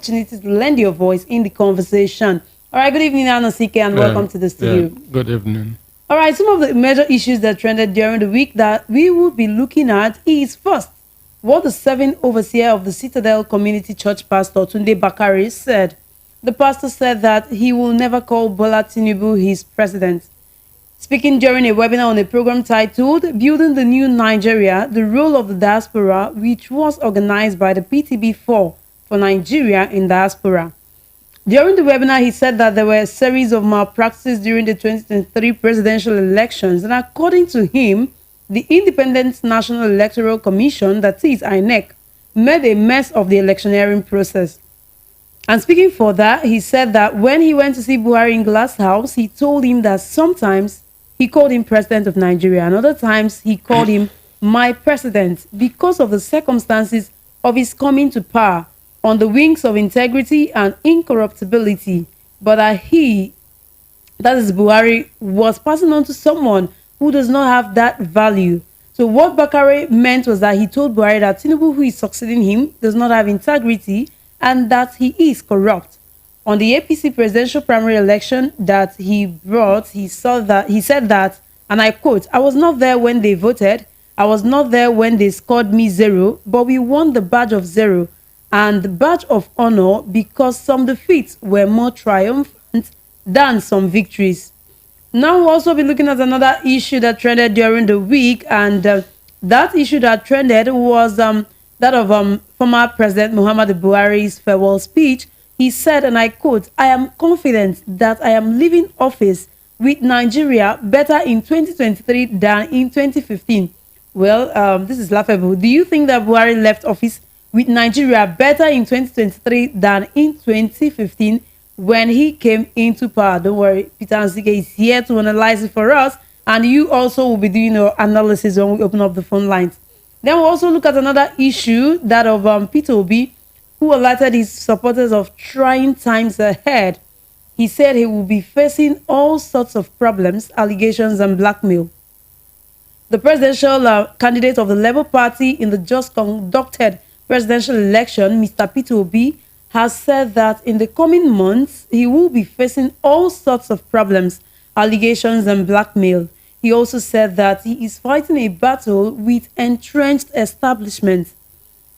opportunity to lend your voice in the conversation. All right, good evening, Anosike, and welcome to the studio. Good evening. All right, some of the major issues that trended during the week that we will be looking at is first, what the serving overseer of the Citadel Community Church pastor Tunde Bakare said. The pastor said that he will never call Bola Tinubu his president. Speaking during a webinar on a program titled Building the New Nigeria, the Role of the Diaspora, which was organized by the PTB4 for Nigeria in Diaspora. During the webinar, he said that there were a series of malpractices during the 2023 presidential elections, and according to him, the Independent National Electoral Commission, that is INEC, made a mess of the electioneering process. And speaking for that, he said that when he went to see Buhari in Glass House, he told him that sometimes he called him president of Nigeria, and other times he called him my president because of the circumstances of his coming to power on the wings of integrity and incorruptibility, but that he, that is Buhari, was passing on to someone who does not have that value. So what Bakare meant was that he told Buhari that Tinubu, who is succeeding him, does not have integrity and that he is corrupt. On the APC presidential primary election that he brought, he said that, and I quote, "I was not there when they voted. I was not there when they scored me 0, but we won the badge of 0 and the badge of honor because some defeats were more triumphant than some victories." Now we'll also be looking at another issue that trended during the week, and that issue that trended was that of former President Muhammadu Buhari's farewell speech. He said, and I quote, "I am confident that I am leaving office with Nigeria better in 2023 than in 2015. Well, this is laughable. Do you think that Buhari left office with Nigeria better in 2023 than in 2015 when he came into power? Don't worry, Peter Ansike is here to analyze it for us, and you also will be doing your analysis when we open up the phone lines. Then we'll also look at another issue, that of Peter Obi, who alerted his supporters of trying times ahead. He said he will be facing all sorts of problems, allegations, and blackmail. The presidential candidate of the Labour Party in the just conducted presidential election, Mr. Peter Obi, has said that in the coming months, he will be facing all sorts of problems, allegations, and blackmail. He also said that he is fighting a battle with entrenched establishments,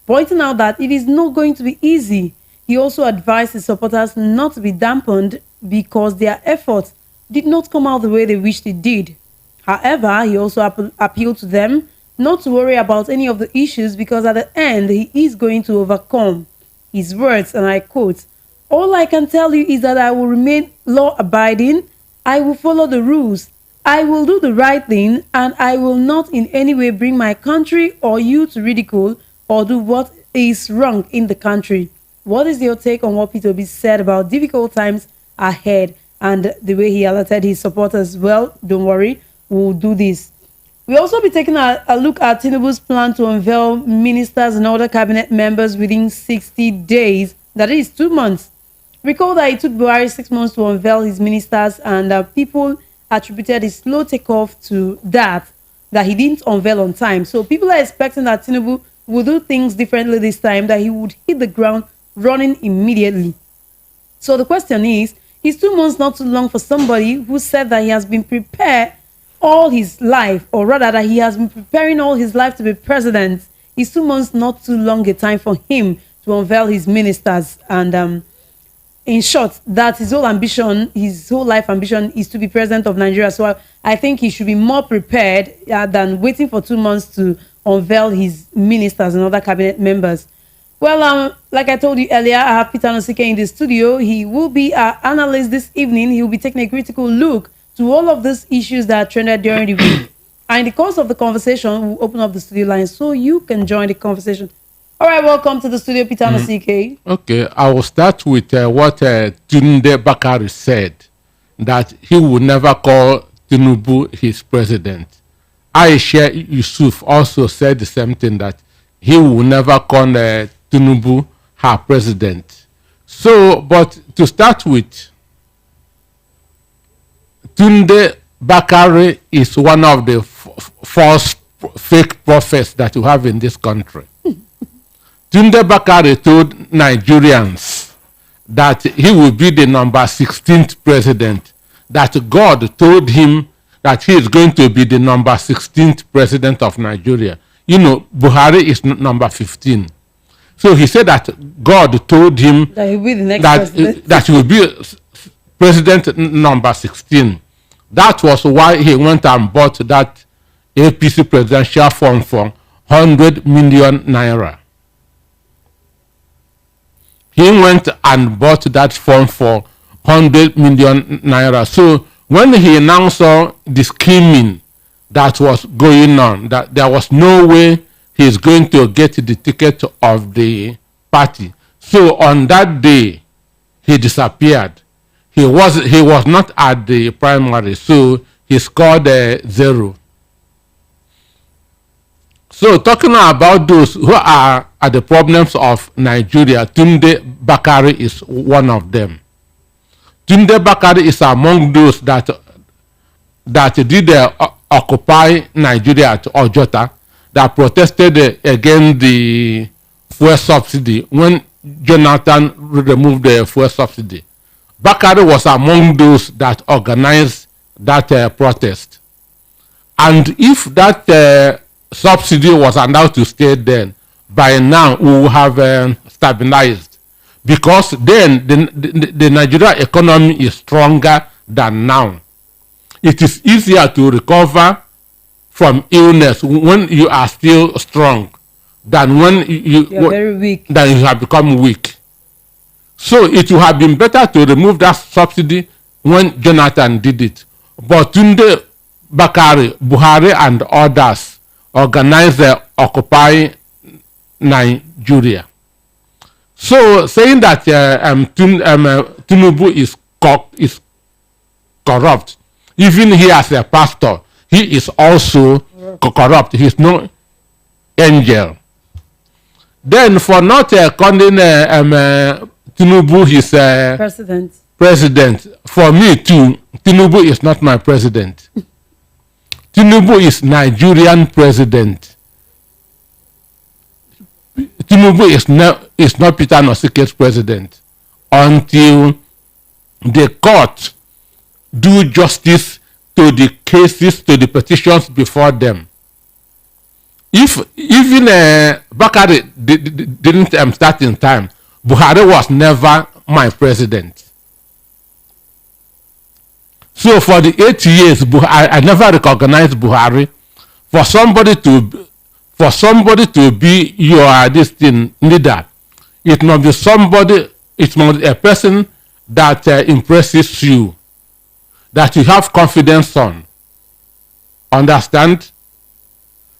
pointing out that it is not going to be easy. He also advised his supporters not to be dampened because their efforts did not come out the way they wished it did. However, he also appealed to them not to worry about any of the issues because at the end, he is going to overcome. His words, and I quote, "All I can tell you is that I will remain law-abiding, I will follow the rules, I will do the right thing, and I will not in any way bring my country or you to ridicule or do what is wrong in the country." What is your take on what Peter Obi said about difficult times ahead and the way he alerted his supporters? Well, don't worry, we'll do this. We'll also be taking a look at Tinubu's plan to unveil ministers and other cabinet members within 60 days. That is 2 months. Recall that it took Buhari 6 months to unveil his ministers, and people attributed his slow takeoff to that he didn't unveil on time. So people are expecting that Tinubu will do things differently this time, that he would hit the ground running immediately. So the question is 2 months not too long for somebody who said that he has been prepared all his life, or rather that he has been preparing all his life to be president? Is 2 months not too long a time for him to unveil his ministers? And in short, that his whole life ambition is to be president of Nigeria. So I think he should be more prepared than waiting for 2 months to unveil his ministers and other cabinet members. Well, like I told you earlier, I have Peter Ansike in the studio. He will be our analyst this evening. He will be taking a critical look to all of these issues that trended during the week. And in the course of the conversation, we'll open up the studio lines so you can join the conversation. All right, welcome to the studio, Peter Ansike. Okay, I will start with what Tunde Bakare said, that he would never call Tinubu his president. Aisha Yusuf also said the same thing, that he will never call Tinubu her president. So, but to start with, Tunde Bakare is one of the false fake prophets that you have in this country. Tunde Bakare told Nigerians that he will be the number 16th president, that God told him that he is going to be the number 16th president of Nigeria. You know, Buhari is number 15. So he said that God told him That he will be the next that, president. that he will be president number 16. That was why he went and bought that APC presidential form for 100 million naira. He went and bought that form for 100 million naira. So when he now saw the scheming that was going on, that there was no way he is going to get the ticket of the party. So on that day, he disappeared. He was not at the primary, so he scored 0. So talking about those who are the problems of Nigeria, Tunde Bakari is one of them. Tunde Bakari is among those that did occupy Nigeria at Ojota, that protested against the fuel subsidy when Jonathan removed the fuel subsidy. Bakari was among those that organized that protest. And if that subsidy was allowed to stay, then by now we will have stabilized, because then the Nigeria economy is stronger than now. It is easier to recover from illness when you are still strong than when you are very weak. Than you have become weak. So it would have been better to remove that subsidy when Jonathan did it. But Tunde Bakari, Buhari, and others organized the Occupy Nigeria. So saying that Tinubu is corrupt, even he as a pastor, he is also corrupt. He is no angel. Then for not calling Tinubu his president, for me too, Tinubu is not my president. Tinubu is Nigerian president. Tinubu is not Peter Nosike's president until the court do justice to the cases, to the petitions before them. If even Bakari didn't start in time, Buhari was never my president. So for the 8 years, I never recognized Buhari. For somebody to be your leader, it must be somebody, it must be a person that impresses you, that you have confidence on. Understand?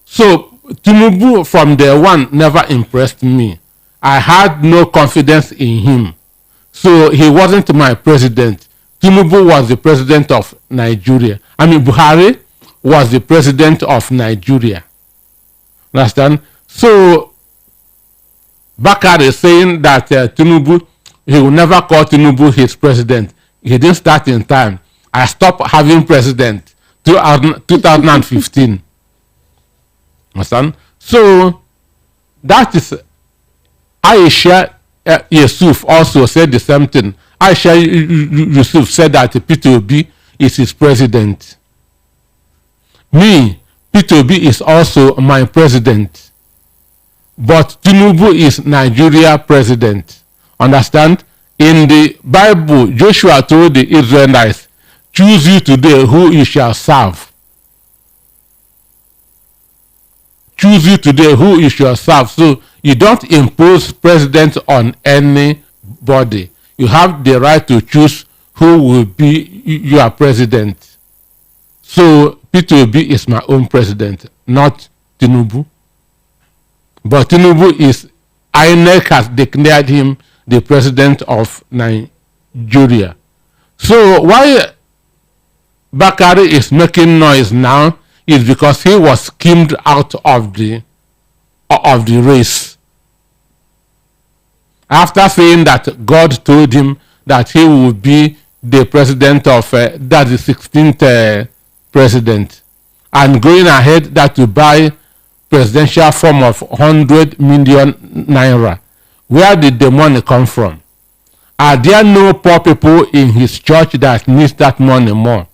So Tinubu from day one never impressed me. I had no confidence in him. So he wasn't my president. Tinubu was the president of Nigeria. Buhari was the president of Nigeria. Understand? So Bakari is saying that Tinubu, he will never call Tinubu his president. He didn't start in time. I stopped having president 2015. Understand? So that is Aisha Yusuf also said the same thing. Aisha Yusuf said that P2B is his president. Me, P2B is also my president. But Tinubu is Nigeria president. Understand? In the Bible, Joshua told the Israelites, choose you today who you shall serve. Choose you today who you shall serve. So you don't impose president on anybody. You have the right to choose who will be your president. So P2B is my own president, not Tinubu. But Tinubu is, INEC has declared him the president of Nigeria. So why Bakari is making noise now is because he was skimmed out of the race. After saying that God told him that he would be the president of, that's the 16th president, and going ahead that to buy presidential form of 100 million naira. Where did the money come from? Are there no poor people in his church that needs that money more?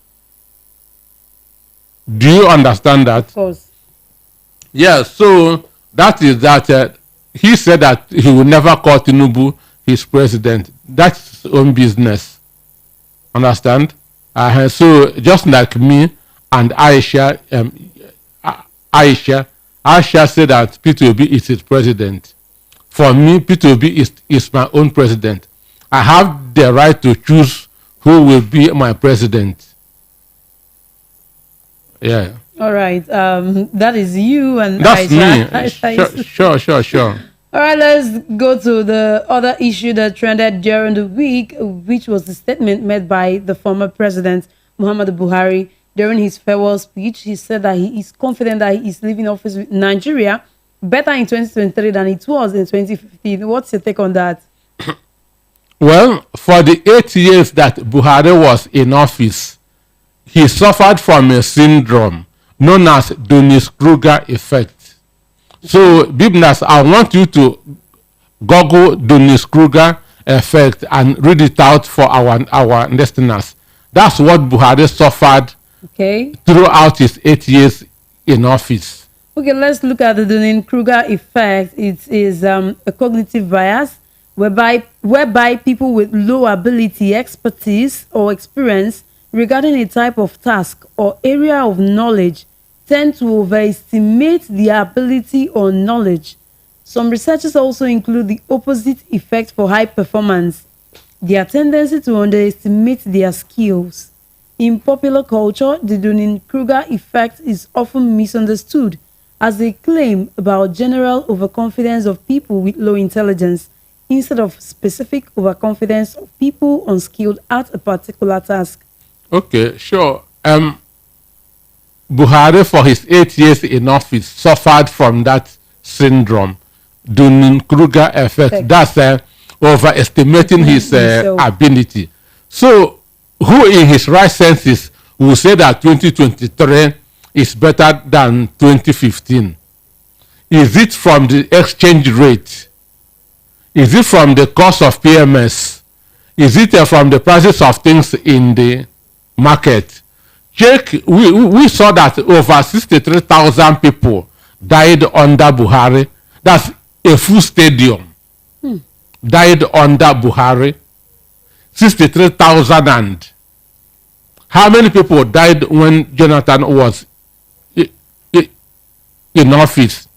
Do you understand that? Of course. Yeah, so that is that he said that he will never call Tinubu his president. That's his own business. Understand? So just like me and Aisha, Aisha said that P2B is his president. For me, P2B is my own president. I have the right to choose who will be my president. Yeah. All right. That is you and That's Aisha. me. Sure. All right, let's go to the other issue that trended during the week, which was the statement made by the former president, Muhammadu Buhari. During his farewell speech, he said that he is confident that he is leaving office with Nigeria better in 2023 than it was in 2015. What's your take on that? Well, for the 8 years that Buhari was in office, he suffered from a syndrome known as Dunning-Kruger effect. So, Bibnas, I want you to Google Dunning-Kruger effect and read it out for our listeners. That's what Buhari suffered throughout his 8 years in office. Okay, let's look at the Dunning-Kruger effect. It is a cognitive bias whereby people with low ability, expertise, or experience regarding a type of task or area of knowledge tend to overestimate their ability or knowledge. Some researchers also include the opposite effect for high performance, their tendency to underestimate their skills. In popular culture, the Dunning-Kruger effect is often misunderstood as a claim about general overconfidence of people with low intelligence instead of specific overconfidence of people unskilled at a particular task. Okay, sure. Buhari, for his 8 years in office, suffered from that syndrome, Dunning-Kruger effect. That's overestimating his ability. So, who in his right senses will say that 2023 is better than 2015? Is it from the exchange rate? Is it from the cost of PMS? Is it from the prices of things in the market? We saw that over 63,000 people died under Buhari. That's a full stadium. Died under Buhari. 63,000. And how many people died when Jonathan was in office?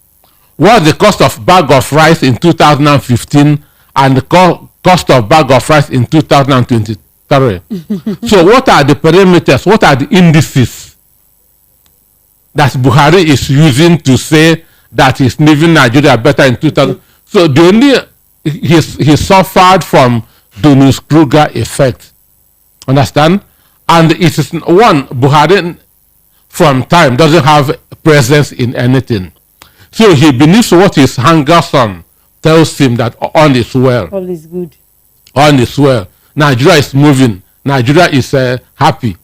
What's the cost of bag of rice in 2015 and the cost of bag of rice in 2023? So what are the parameters? What are the indices that Buhari is using to say that he's leaving Nigeria better in 2000? So the only he suffered from Dunning-Kruger effect. Understand? And it is one, Buhari from time doesn't have presence in anything. So he believes what his hunger son tells him that all is well. All is good. All is well. Nigeria is moving. Nigeria is happy.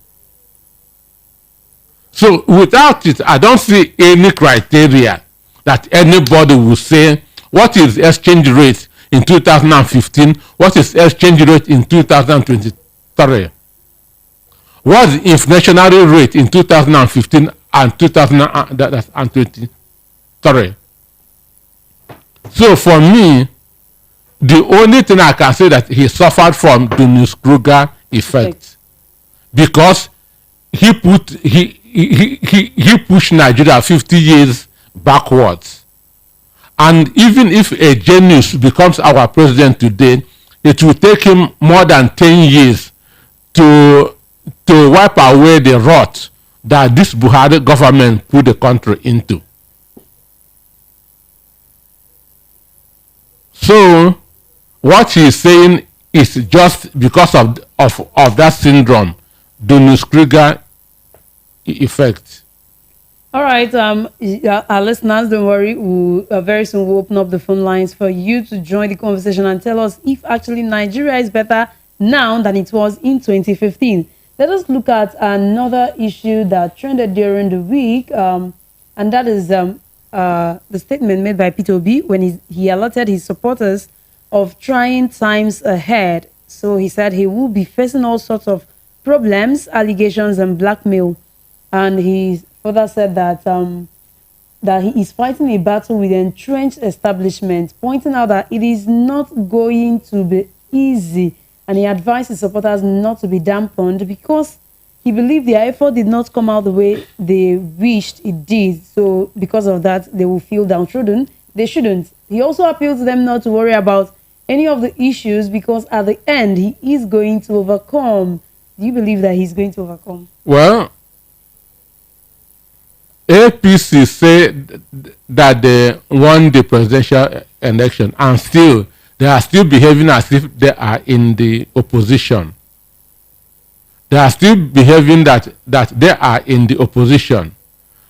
So without it, I don't see any criteria that anybody will say what is exchange rate in 2015, what is exchange rate in 2023, what's the inflationary rate in 2015 and 2023. So for me, the only thing I can say that he suffered from Dunning-Kruger effect because he pushed Nigeria 50 years backwards. And even if a genius becomes our president today, it will take him more than 10 years to wipe away the rot that this Buhari government put the country into. So what he's saying is just because of that syndrome, Dunning-Kruger effect. All right, our listeners, don't worry. Very soon we'll open up the phone lines for you to join the conversation and tell us if actually Nigeria is better now than it was in 2015. Let us look at another issue that trended during the week, and that is the statement made by P2B when he alerted his supporters of trying times ahead, So he said he will be facing all sorts of problems, allegations, and blackmail. And he further said that he is fighting a battle with the entrenched establishment, pointing out that it is not going to be easy. And he advised his supporters not to be dampened because he believed their effort did not come out the way they wished it did. So because of that, they will feel downtrodden. They shouldn't. He also appealed to them not to worry about any of the issues because at the end, he is going to overcome. Do you believe that he's going to overcome? Well, APC say that they won the presidential election and still they are still behaving as if they are in the opposition. They are still behaving that they are in the opposition.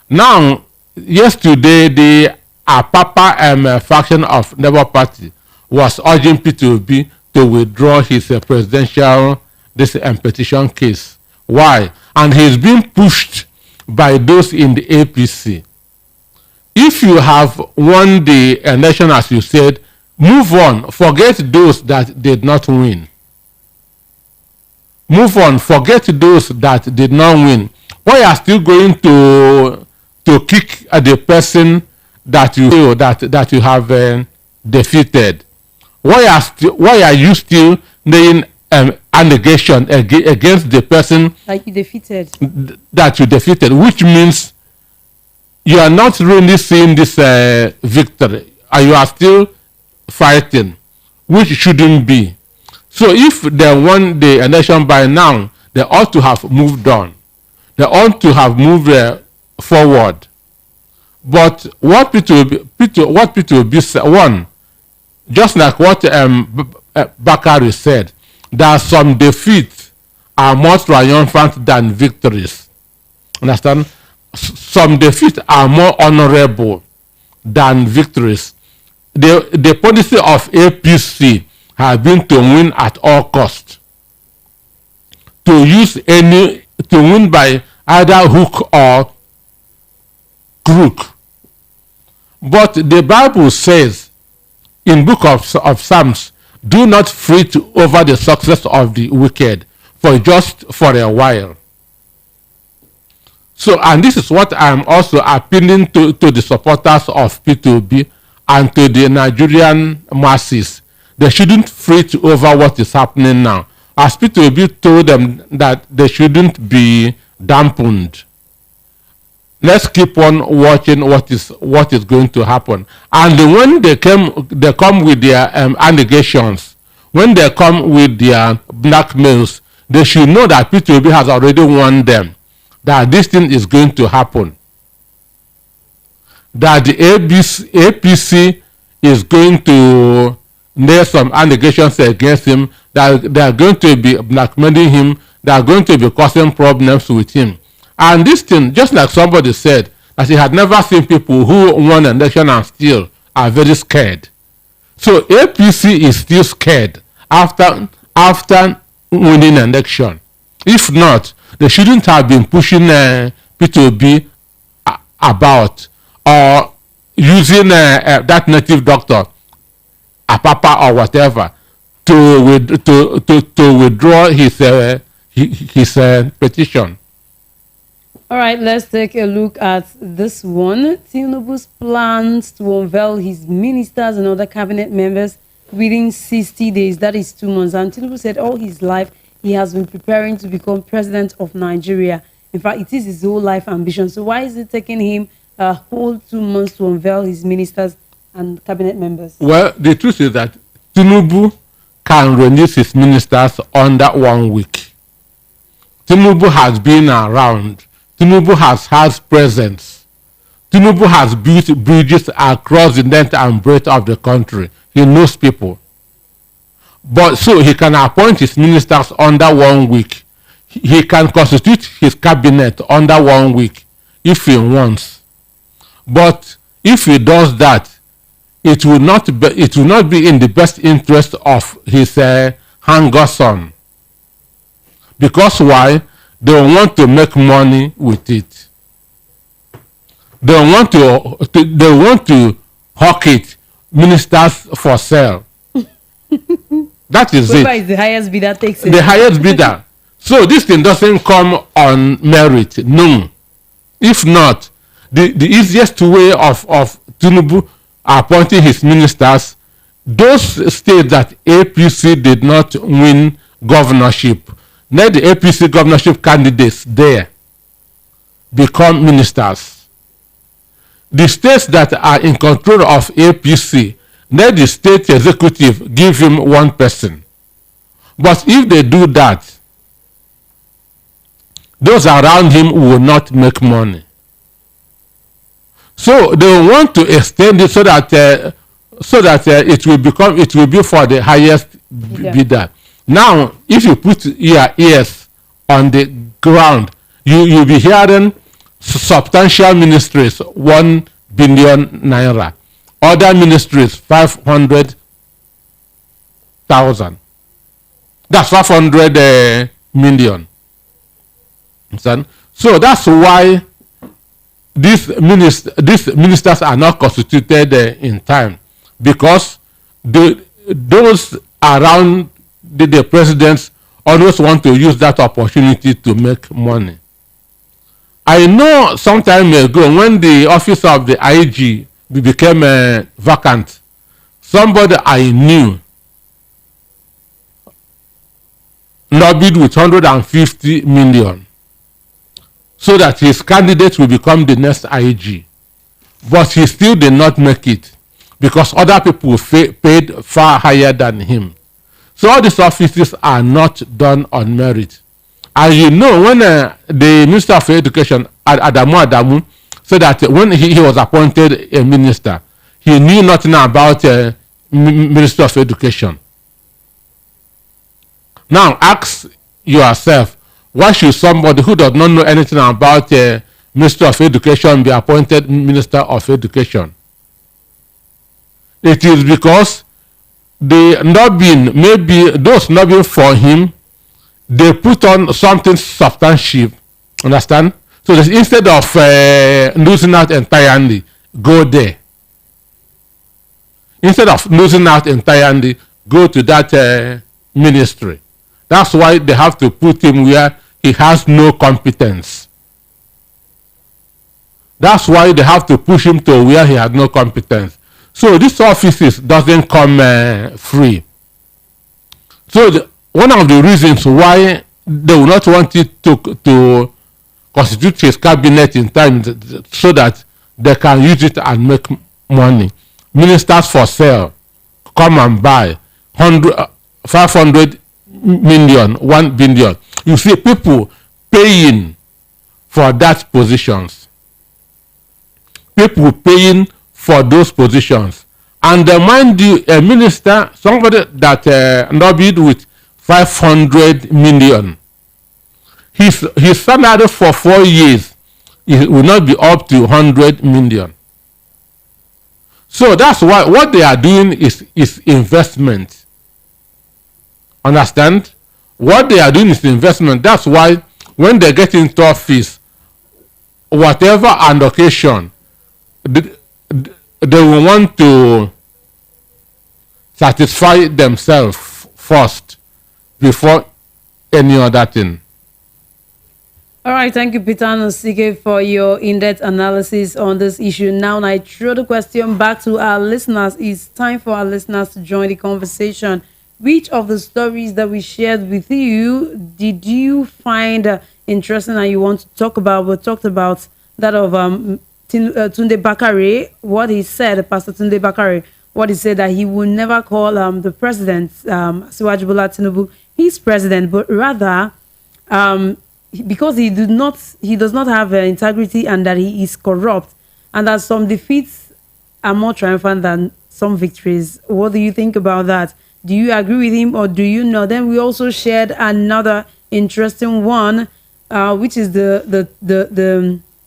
Now, yesterday, the Apapa faction of Labour Party was urging P2B to withdraw his presidential petition case. Why? And he's being pushed by those in the APC. If you have won the election, as you said, move on. Forget those that did not win. Move on. Forget those that did not win. Why are still going to kick at the person that you feel that you have defeated? Why are you still laying allegation against the person Like you defeated? That you defeated, which means you are not really seeing this victory, and you are still fighting, which shouldn't be. So if they won the election by now, they ought to have moved on. They ought to have moved forward. But what P2B said, one, just like what Bakari said, that some defeats are more triumphant than victories. Understand? Some defeats are more honorable than victories. The policy of APC has been to win at all costs. To win by either hook or crook. But the Bible says in book of Psalms, do not fret over the success of the wicked, for just for a while. So, and this is what I'm also appealing to the supporters of P2B and to the Nigerian masses. They shouldn't fret over what is happening now. As P2B told them that they shouldn't be dampened. Let's keep on watching what is going to happen. And when they come with their allegations, when they come with their blackmails, they should know that P2B has already warned them that this thing is going to happen. That the APC is going to lay some allegations against him, that they are going to be blackmailing him, they are going to be causing problems with him. And this thing, just like somebody said, that he had never seen people who won an election and still are very scared. So APC is still scared after winning an election. If not, they shouldn't have been pushing P2B about or using that native doctor, Apapa or whatever, to withdraw his petition. All right, let's take a look at this one. Tinubu's plans to unveil his ministers and other cabinet members within 60 days. That is 2 months. And Tinubu said all his life he has been preparing to become president of Nigeria. In fact, it is his whole life ambition. So why is it taking him a whole 2 months to unveil his ministers and cabinet members? Well, the truth is that Tinubu can release his ministers under 1 week. Tinubu has been around. Tinubu has presence. Tinubu has built bridges across the length and breadth of the country. He knows people. But so he can appoint his ministers under 1 week. He can constitute his cabinet under 1 week if he wants. But if he does that, it will not be in the best interest of his hangar son. Because why? They want to make money with it. They want to hawk it, ministers for sale. That is Whoever it. is the highest bidder takes it. The highest bidder. So this thing doesn't come on merit. No. If not, the easiest way of Tinubu appointing his ministers, those states that APC did not win governorship, let the APC governorship candidates there become ministers. The states that are in control of APC, let the state executive give him one person. But if they do that, those around him will not make money. So they want to extend it so that it will be for the highest bidder. Now, if you put your ears on the ground, you'll be hearing substantial ministries 1 billion naira, other ministries 500,000. That's 500 million. So that's why these ministers are not constituted in time, because those around the presidents always want to use that opportunity to make money. I know some time ago when the office of the IG became vacant, somebody I knew lobbied with 150 million so that his candidate will become the next IG. But he still did not make it because other people paid far higher than him. So all these offices are not done on merit. And you know, when the Minister of Education, Adamu, said that when he was appointed a minister, he knew nothing about Minister of Education. Now ask yourself, why should somebody who does not know anything about Minister of Education be appointed Minister of Education? It is because the lobbying, maybe those lobbying for him, they put on something substantive, understand? So that instead of losing out entirely, go there. Instead of losing out entirely, go to that ministry. That's why they have to put him where he has no competence. That's why they have to push him to where he has no competence. So this office doesn't come free. So one of the reasons why they will not want it to constitute his cabinet in time so that they can use it and make money. Ministers for sale, come and buy 500 million, 1 billion. You see people paying for that positions. People paying for those positions. And mind you, a minister, somebody that lobbied with 500 million, his salary for 4 years will not be up to 100 million. So that's why what they are doing is investment. Understand? What they are doing is investment. That's why when they get into office, whatever allocation, they will want to satisfy themselves first before any other thing. All right, thank you, Peter Nosike, for your in-depth analysis on this issue. Now, I throw the question back to our listeners. It's time for our listeners to join the conversation. Which of the stories that we shared with you did you find interesting and you want to talk about? We talked about that of Tunde Bakare, what he said, Pastor Tunde Bakare, what he said, that he will never call the president, Asiwaju Bola Tinubu, his president, but rather because he does not have integrity and that he is corrupt, and that some defeats are more triumphant than some victories. What do you think about that? Do you agree with him or do you know? Then we also shared another interesting one, which is the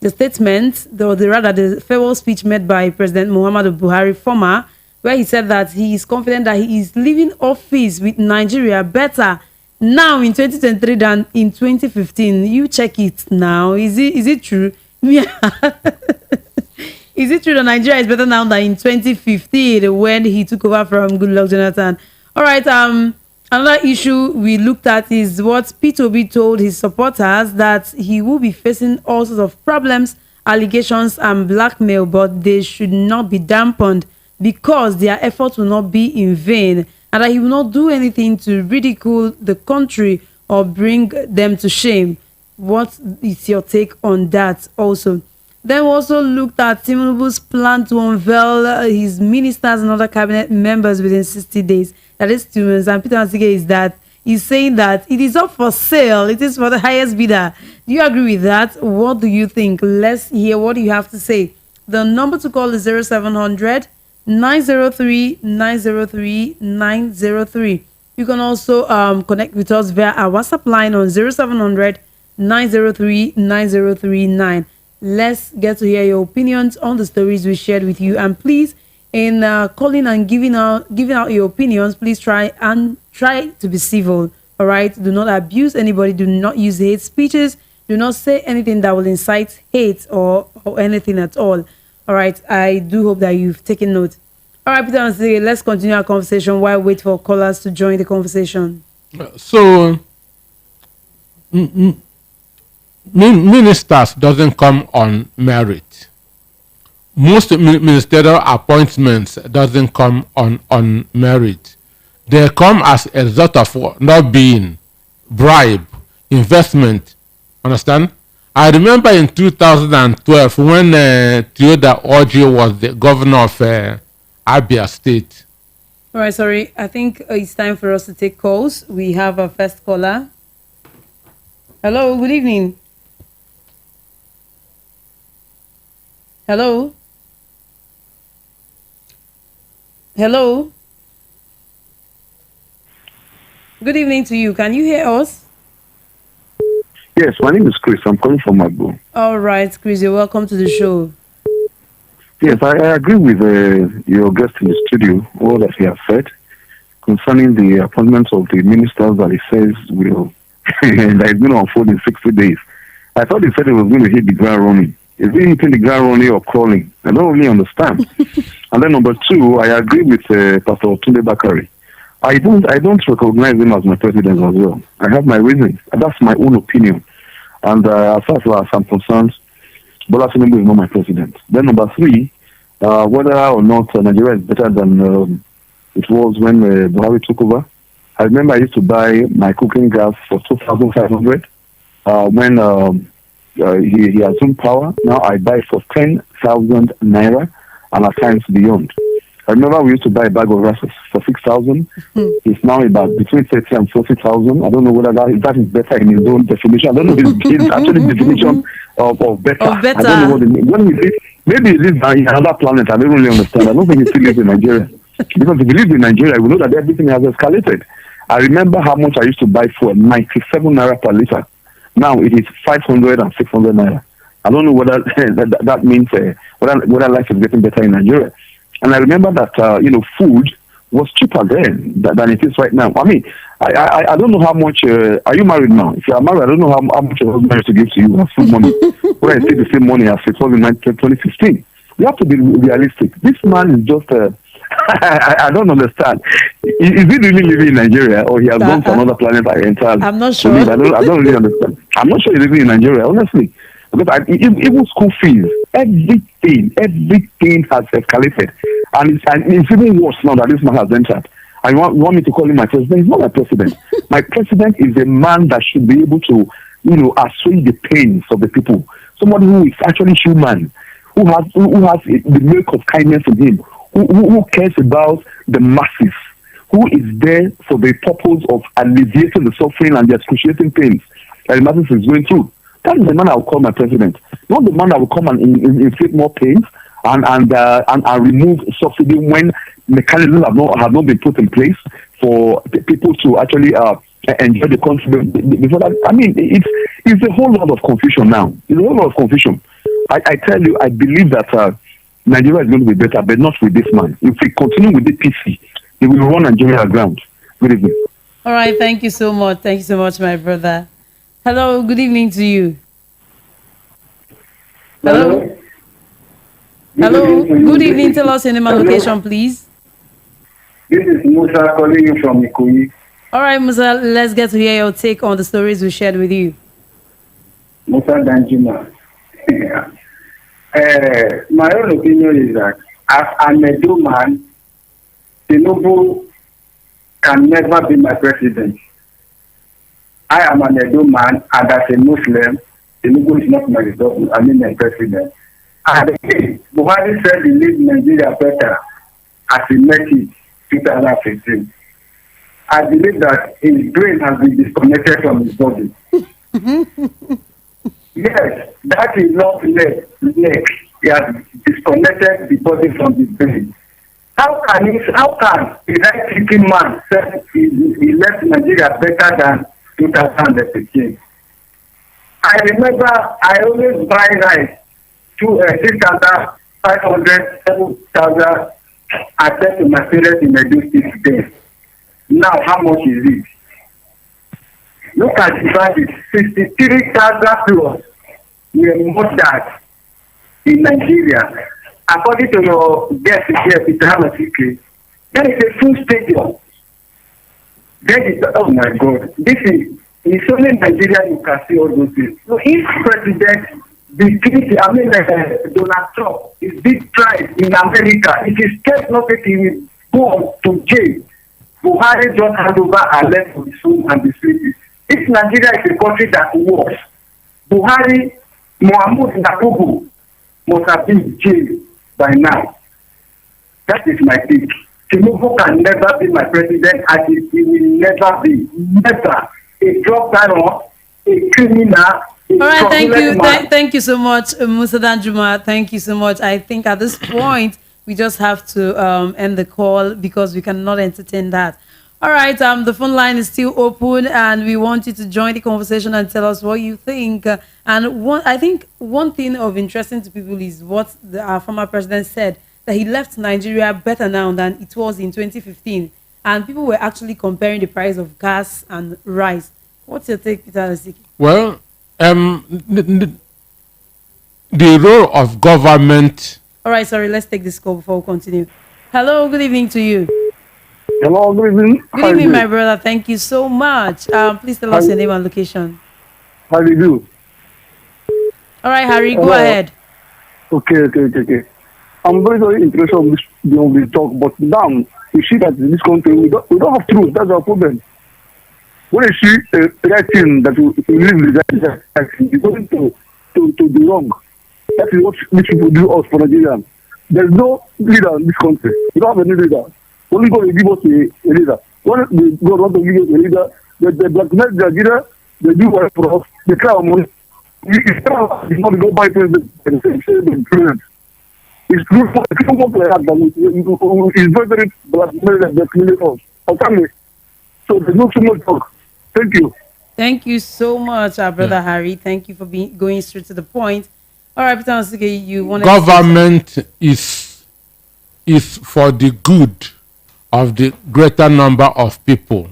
statement, the farewell speech made by President Muhammadu Buhari, former, where he said that he is confident that he is leaving office with Nigeria better now in 2023 than in 2015. You check it now. Is it true? Yeah. Is it true that Nigeria is better now than in 2015 when he took over from Goodluck Jonathan? All right. Another issue we looked at is what P2B told his supporters, that he will be facing all sorts of problems, allegations, and blackmail, but they should not be dampened because their efforts will not be in vain, and that he will not do anything to ridicule the country or bring them to shame. What is your take on that also? Then we also looked at Tinubu's plan to unveil his ministers and other cabinet members within 60 days. That is 2 months. And Peter Ansige is that he's saying that it is up for sale. It is for the highest bidder. Do you agree with that? What do you think? Let's hear what you have to say. The number to call is 0700 903 903 903. You can also connect with us via our WhatsApp line on 0700 903 9039. Let's get to hear your opinions on the stories we shared with you. And please, in calling and giving out your opinions, please try to be civil. All right. Do not abuse anybody. Do not use hate speeches. Do not say anything that will incite hate or anything at all. All right. I do hope that you've taken note. All right, Peter and Siri, let's continue our conversation while we wait for callers to join the conversation. So, ministers doesn't come on merit. Most ministerial appointments doesn't come on merit. They come as a result of not being bribe, investment. Understand? I remember in 2012 when Theodore Orji was the governor of Abia State. All right, sorry. I think it's time for us to take calls. We have a first caller. Hello, good evening. Hello. Hello. Good evening to you. Can you hear us? Yes, my name is Chris. I'm calling from Agbo. All right, Chris, you're welcome to the show. Yes, I agree with your guest in the studio, all that he has said concerning the appointments of the ministers that he says will that is going to unfold in 60 days. I thought he said he was going to hit the ground running. Is he hitting the ground running or crawling? I don't really understand. And then number two, I agree with Pastor Tunde Bakari. I don't recognize him as my president as well. I have my reasons. That's my own opinion. And as far as I'm concerned, Bola Tinubu is not my president. Then number three, whether or not Nigeria is better than it was when Buhari took over. I remember I used to buy my cooking gas for 2,500 when he assumed power. Now I buy for 10,000 naira and at times beyond. I remember we used to buy a bag of rice for 6,000. It's now about between 30 and 40,000. I don't know whether that is better in his own definition. I don't know if it's actually definition of better. I don't know what it means. When he lives, maybe he lives in another planet. I don't really understand. I don't think he still lives in Nigeria. Because if he lives in Nigeria, we know that everything has escalated. I remember how much I used to buy for 97 naira per liter. Now it is 500 and 600 naira. I don't know whether that means whether life is getting better in Nigeria. And I remember that food was cheaper then than it is right now. I mean, I don't know how much. Are you married now? If you are married, I don't know how much your husband used to give to you as food money. Where I see the same money as it was in 2015. You have to be realistic. This man is just. I don't understand. Is he really living in Nigeria or he has gone to another planet entirely? I'm not sure. I don't really understand. I'm not sure he's living in Nigeria, honestly. Because even school fees, everything has escalated. And it's even worse now that this man has entered. I want me to call him my president. He's not my president. My president is a man that should be able to, assuage the pains of the people. Somebody who is actually human, who has the milk of kindness in him, who cares about the masses, who is there for the purpose of alleviating the suffering and the excruciating pains that the masses is going through. That is the man I will call my president. Not the man that will come and inflict more pains and remove subsidy when mechanisms have not been put in place for people to actually enjoy the country. Before that, I mean, it's a whole lot of confusion now. It's a whole lot of confusion. I tell you, I believe that Nigeria is going to be better, but not with this man. If we continue with the PC, he will run Nigeria aground. Good evening. All right, thank you so much. Thank you so much, my brother. Hello, good evening to you. Hello. Hello, good evening. Tell us your name and location, please. This is Musa calling you from Ikoyi. All right, Musa, let's get to hear your take on the stories we shared with you. Musa Danjuma. My own opinion is that as an Edo man, Tinubu can never be my president. I am an Edo man, and as a Muslim, Tinubu is not my president. And again, Buhari said he leaves Nigeria better as he met it 2015. I believe that his brain has been disconnected from his body. Yes, that is not leg. He has disconnected the body from the brain. How can a right-thinking man say he left Nigeria better than 2015? I remember I always buy rice to 6,000, 500, 7,000. I said to my parents in Edo State today. Now, how much is it? Look at the value, 63,000 plus. We are murdered in Nigeria. According to your guest here, Peter, there is a full stadium. There is, oh my God, this is, it's only in Nigeria you can see all those things. So if President Donald Trump is big tried in America, it is kept not that he will go to jail. Buhari just hand over and left with his home and the cities. If Nigeria is a country that works, Buhari, Muhammad Yakubu must have been in jail by now. That is my take. Tinubu can never be my president, and he will never be. Never. A drug baron, a criminal. All right, thank you. Thank you so much, Musa Danjuma. Thank you so much. I think at this point, we just have to end the call because we cannot entertain that. All right, the phone line is still open, and we want you to join the conversation and tell us what you think. I think one thing of interesting to people is what our former president said, that he left Nigeria better now than it was in 2015. And people were actually comparing the price of gas and rice. What's your take, Peter Osiki? Well, the role of government. All right, sorry, let's take this call before we continue. Hello, good evening to you. Hello, good evening. Good evening, my brother. Thank you so much. Please tell us your name and location. How do you do? All right, Harry, go ahead. Okay. I'm very interested in this talk, but now you see that in this country we don't have truth. That's our problem. When you see a right thing that you live with that is going to be wrong. That is what these people do us for Nigerians. There's no leader in this country. We don't have any leader. Only God will give us a leader. When God wants to give us a leader, they blackmail Nigeria, they do work for us, they cry our money. It's not go buy president and say the president. It's good for people want to have them. It's very blackmail us. Okay. So there's no too much talk. Thank you. Thank you so much, our brother Harry. Thank you for going straight to the point. All right, Peter Osiki, you want to... Government is for the good of the greater number of people.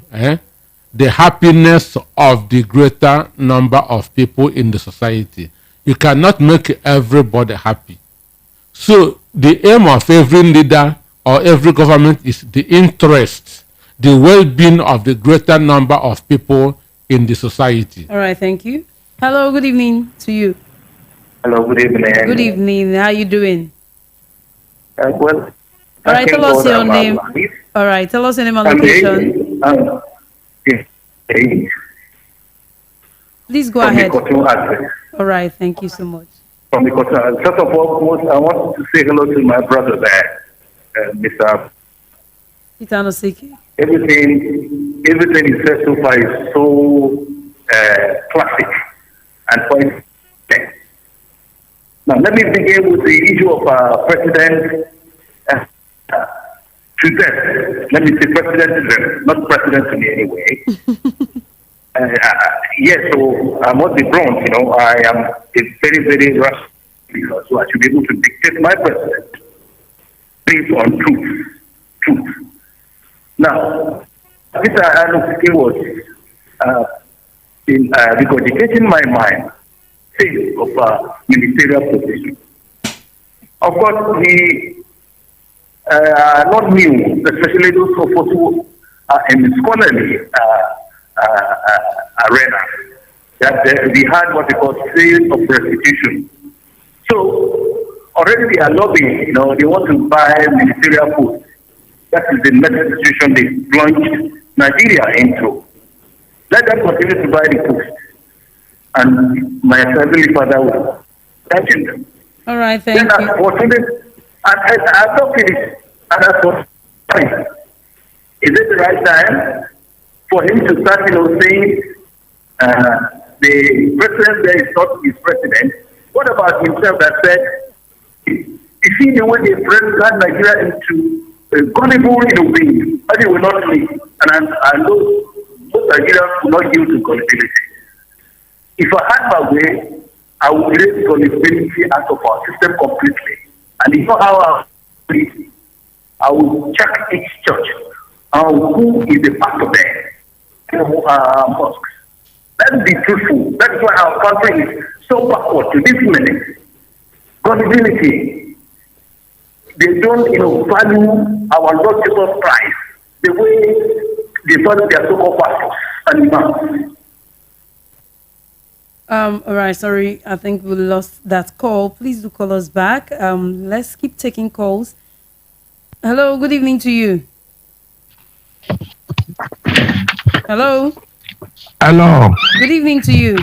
The happiness of the greater number of people in the society. You cannot make everybody happy. So the aim of every leader or every government is the interest, the well-being of the greater number of people in the society. All right, thank you. Hello, good evening to you. Hello, good evening. Good evening. How are you doing? Well, all right, tell us your name. All right, tell us your name and location. Please go ahead. All right, thank you so much. From the first of all, I want to say hello to my brother there, Mr. Peter Osiki. Everything he said so far is so classic and point. Now, let me begin with the issue of President to death. Let me say President to death, not President to me anyway. Yes, so I must be blunt, I am a very, very rational leader, so I should be able to dictate my president based on truth. Now, Peter Osiki was regurgitating my mind of ministerial position. Of course, he not new, especially those of us who in scholarly arena that we had what we call sale of restitution. So already they are lobbying, they want to buy ministerial posts. That is the next situation they plunged Nigeria into. Let them continue to buy the post. And my heavenly Father will touching them. All right, thank you. I don't finish. And as for is it the right time for him to start, saying the president there is not his president? What about himself that said, you see the way they got Nigeria into a gullible being, and he will not leave. And those Nigerians will not yield to gullibility. If I had my way, I would raise gullibility out of our system completely. And you know how I will check each church. Who is the pastor there? Mosques. Let's be truthful. That's why our country is so backward to this minute. Gullibility. They don't, value our Lord Jesus Christ the way they value their so-called pastors and imams. All right, sorry, I think we lost that call. Please do call us back. Let's keep taking calls. Hello, good evening to you. Hello. Hello. Good evening to you.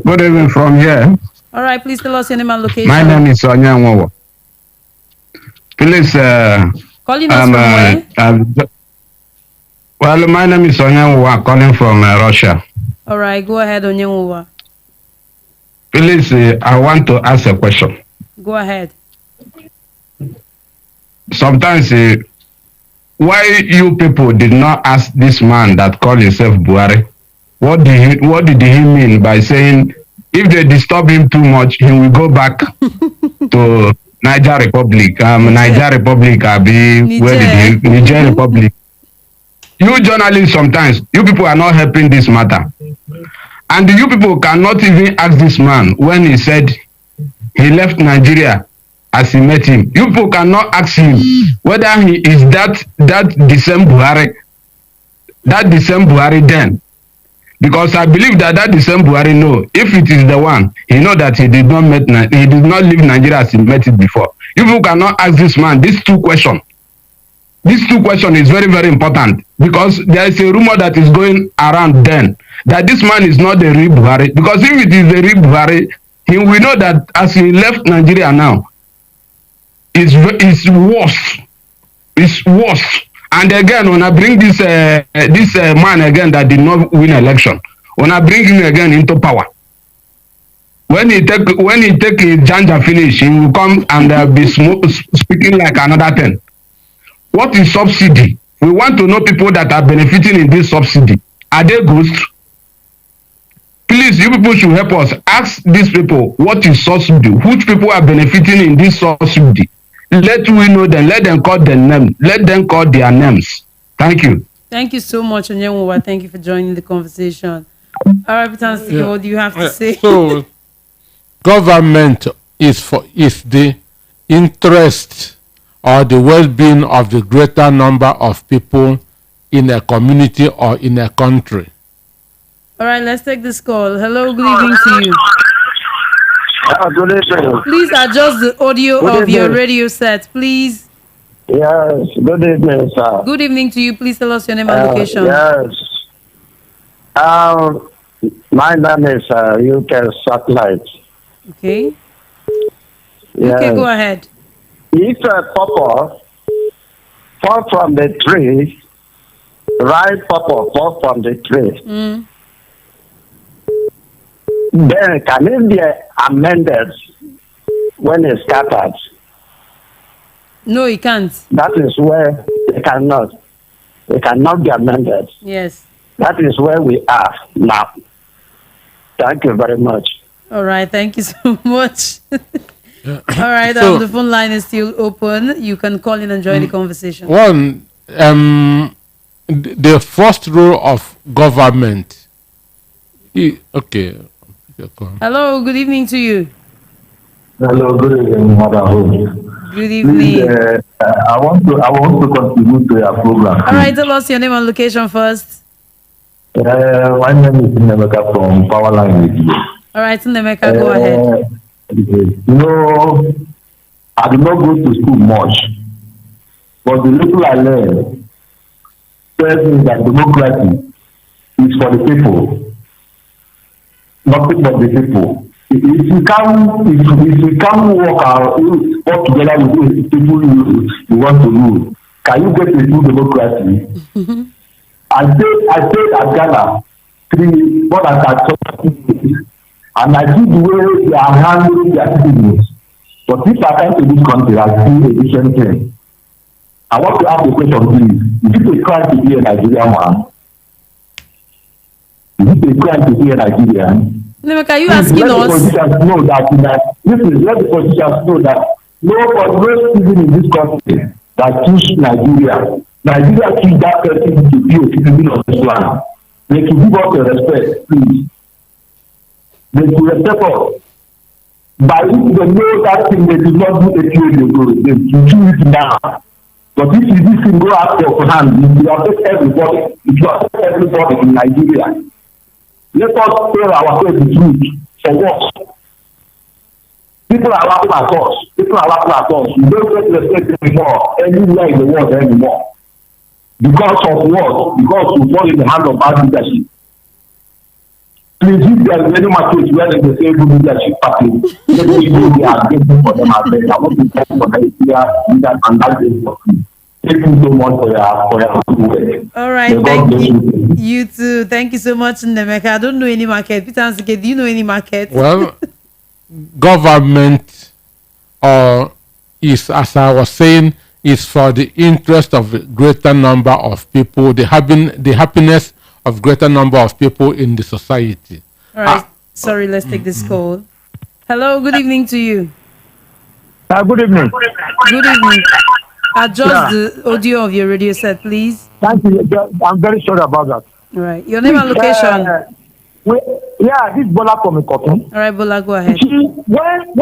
Good evening from here. All right, please tell us your name and location. My name is Sonia Nwowo. Please, calling us from where? Well, my name is Sonia Nwowo. I'm calling from Russia. All right, go ahead, Onyenwowa. Please, I want to ask a question. Go ahead. Sometimes, why you people did not ask this man that called himself Buhari? What did he mean by saying if they disturb him too much, he will go back to Niger Republic? Niger Republic, Niger Republic. You journalists, sometimes you people are not helping this matter, and you people cannot even ask this man when he said he left Nigeria as he met him. You people cannot ask him whether he is that December Buhari then. Because I believe that December Buhari know if it is the one, he know that he did not leave Nigeria as he met it before. You people cannot ask this man these two questions. These two questions is very, very important because there is a rumor that is going around then that this man is not the real Buhari. Because if it is the real Buhari, he will know that as he left Nigeria now, it's worse. It's worse. And again, when I bring this man again that did not win election, when I bring him again into power, when he take his janja finish, he will come and be speaking like another thing. What is subsidy? We want to know people that are benefiting in this subsidy. Are they ghosts? Please, you people should help us. Ask these people what is subsidy. Which people are benefiting in this subsidy? Let we know them. Let them call their name. Let them call their names. Thank you. Thank you so much, Onyenwowa. Thank you for joining the conversation. All right, Peter, what do you have to say? So, government is the interest or the well-being of the greater number of people in a community or in a country. All right, let's take this call. Hello, good evening to you. Good evening. Please adjust the audio of your radio set, please. Yes, good evening, sir. Good evening to you. Please tell us your name and location. Yes. My name is UK Satellite. Okay. Yes. Okay, go ahead. If a pawpaw fall from the tree, ripe pawpaw fall from the tree, then can it be amended when it's scattered? No, it can't. That is where it cannot. It cannot be amended. Yes. That is where we are now. Thank you very much. All right, thank you so much. All right, So, the phone line is still open. You can call in and join the conversation. One, the first role of government. Okay. Hello, good evening to you. Hello, good evening, Mother Hope. Good Please, evening. I want to contribute to your program. All right, tell us your name and location first. My name is Nemeka from Powerline Radio. All right, Nemeka, go ahead. I did not go to school much, but the little I learned tells me that democracy is for the people, nothing but the people. If you can't work together with the people you want to rule, can you get a true democracy? I stayed at Ghana more than 30 years, and I see the way they are handling their citizens. But if I come to this country, I see a different thing. I want to ask a question, please. Is it a crime to be a Nigerian man? Is it a crime to be a Nigerian? Nemeka, are you asking us? Let the politicians know that no citizen in this country that choose Nigeria. Nigeria choose that person to be a citizen of this land. They should give us the respect, please. They should respect us. By if they know that thing, they did not do a few days ago. They should do it now. But if you do this thing, go out your hand, you affect everybody. If you affect everybody in Nigeria, let us tell ourselves the truth. For what? People are laughing at us. People are laughing at us. We don't get respect anymore anywhere in the world anymore. Because of what? Because we fall in the hand of bad leadership. Please, if there is any market where they say good leadership party, let me go there and get it for them as well. I want to talk for Nigeria leaders and that is for free. Thank you so much for your work. All right, thank you. You too. Thank you so much, Nemeka. I don't know any market. Peter Ansike, do you know any market? Well, government is, as I was saying, is for the interest of a greater number of people, the happiness of greater number of people in the society. All right. Sorry, let's take this call. Hello, good evening to you. Good evening. Good evening. Adjust the audio of your radio set, please. Thank you. I'm very sorry about that. All right. Your name and location. This is Bola from Ikoton. All right, Bola, go ahead. You see, when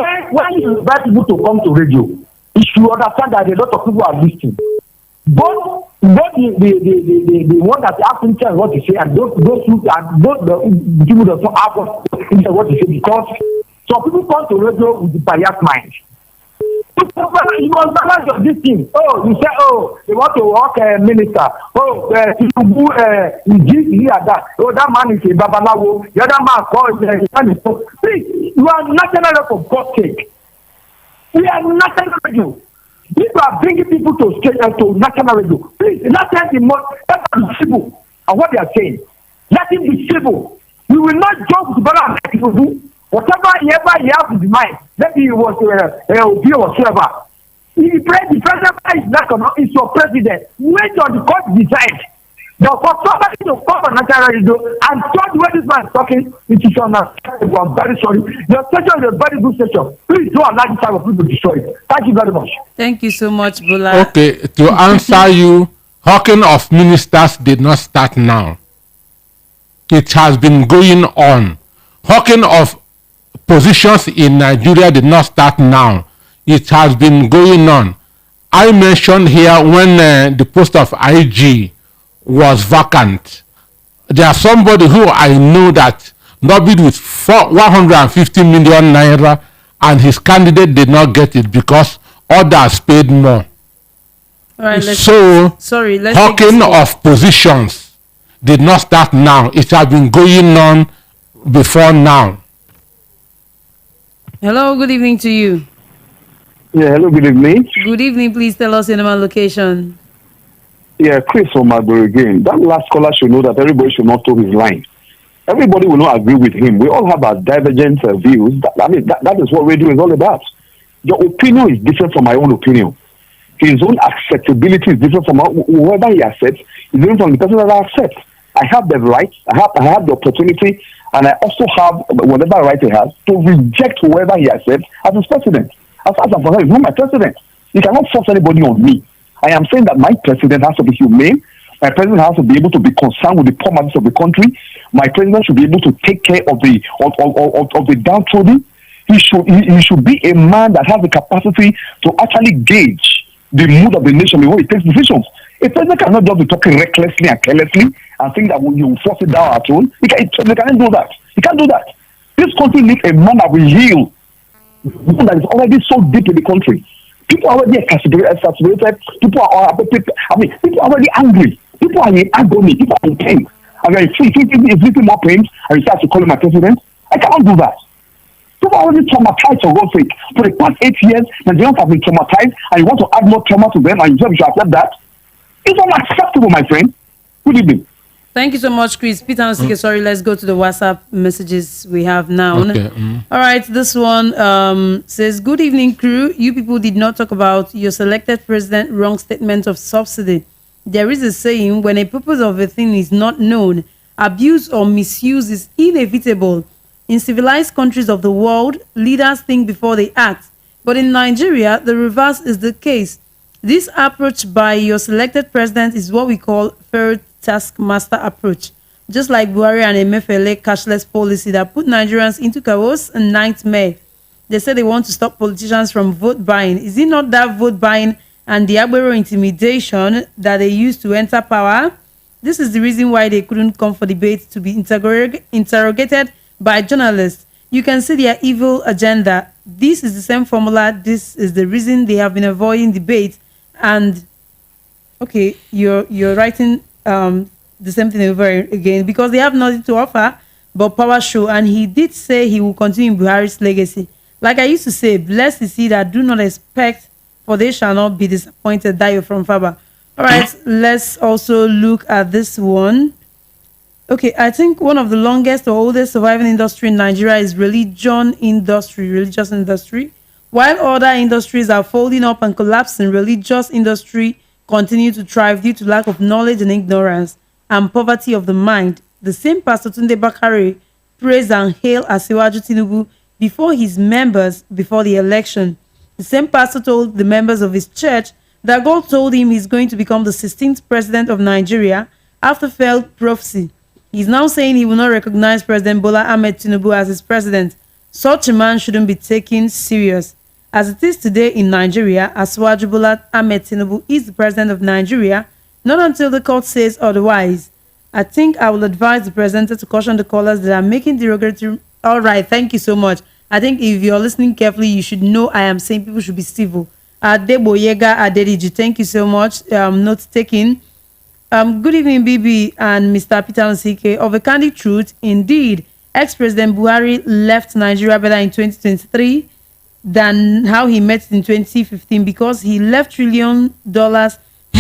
you invite people to come to radio, you should understand that a lot of people are listening. Both the one that have interest what you say and those the people that don't have interest what you say, because some people come to radio with the biased mind. You must balance your this thing. Oh, you say, they want to work minister. Oh, Tinubu is here that. Oh, that man is a babalawo. The other man called please, you are national for God's sake. We are national radio. If you are bringing people to national radio, please let them be civil on what they are saying. Let him be civil. We will not joke with brother Tinubu. Whatever he has in his mind, maybe he was Obi or whatever. The president is not is your president. Wait on the court decide. Now for somebody to come on national radio and talk the way this man is talking, it is unacceptable. I'm very sorry. Your station is a very good station. Please don't allow this type of people to destroy it. Thank you very much. Thank you so much, Bola. Okay, to answer you, hawking of ministers did not start now. It has been going on. Hawking of positions in Nigeria did not start now. It has been going on. I mentioned here when the post of IG was vacant. There's somebody who I know that lobbied with 150 million naira and his candidate did not get it because others paid more. All right, let's hawking of positions did not start now. It has been going on before now. Hello, good evening to you. Yeah, hello, good evening. Good evening. Please tell us your name and location. Yeah, Chris from Magbury again. That last caller should know that everybody should not toe his line. Everybody will not agree with him. We all have our divergent views. That is what radio is all about. Your opinion is different from my own opinion. His own acceptability is different from whoever he accepts. Is different from the person that I accept. I have the right, I have the opportunity, and I also have whatever right he has to reject whoever he accepts as his president. As far as I'm concerned, he's not my president. You cannot force anybody on me. I am saying that my president has to be humane. My president has to be able to be concerned with the poor masses of the country. My president should be able to take care of the downtrodden. He should be a man that has the capacity to actually gauge the mood of the nation before he takes decisions. A president cannot just be talking recklessly and carelessly and think that you will force it down at all. He can't do that. He can't do that. This country needs a man that will heal. One that is already so deep in the country. People are already exasperated. People are already angry. People are in agony. People are in pain. And then if little more pain, and you start to call him a president, I cannot do that. People are already traumatized for God's sake. For the past 8 years, Nigerians have been traumatized, and you want to add more trauma to them, and you should accept that. It's unacceptable, my friend. Good evening. Thank you so much, Chris. Peter and Sike, sorry, let's go to the WhatsApp messages we have now. Okay. All right, this one says, good evening, crew. You people did not talk about your selected president wrong statement of subsidy. There is a saying, when a purpose of a thing is not known, abuse or misuse is inevitable. In civilized countries of the world, leaders think before they act. But in Nigeria, the reverse is the case. This approach by your selected president is what we call fair taskmaster approach. Just like Buhari and Emefiele cashless policy that put Nigerians into chaos and nightmare. They say they want to stop politicians from vote buying. Is it not that vote buying and the Agbero intimidation that they used to enter power? This is the reason why they couldn't come for debate to be interrogated by journalists. You can see their evil agenda. This is the same formula. This is the reason they have been avoiding debate. And okay, you're writing the same thing over again because they have nothing to offer but power show. And he did say he will continue Buhari's legacy. Like I used to say, blessed is he that do not expect, for they shall not be disappointed. Dio from Faba. All right, let's also look at this one. Okay, I think one of the longest or oldest surviving industry in Nigeria is religious industry. While other industries are folding up and collapsing, religious industry continue to thrive due to lack of knowledge and ignorance and poverty of the mind. The same Pastor Tunde Bakare praised and hailed Asiwaju Tinubu before his members before the election. The same pastor told the members of his church that God told him he's going to become the 16th president of Nigeria after failed prophecy. He's now saying he will not recognize President Bola Ahmed Tinubu as his president. Such a man shouldn't be taken serious. As it is today in Nigeria, Asiwaju Bola Ahmed Tinubu is the president of Nigeria, not until the court says otherwise. I think I will advise the presenter to caution the callers that are making derogatory... All right, thank you so much. I think if you're listening carefully, you should know I am saying people should be civil. Adeboyega Aderiji, thank you so much. Note taking. Good evening, BB and Mr. Peter Nsike. Of a candid truth, indeed, ex-President Buhari left Nigeria better in 2023 than how he met it in 2015 because he left $1 trillion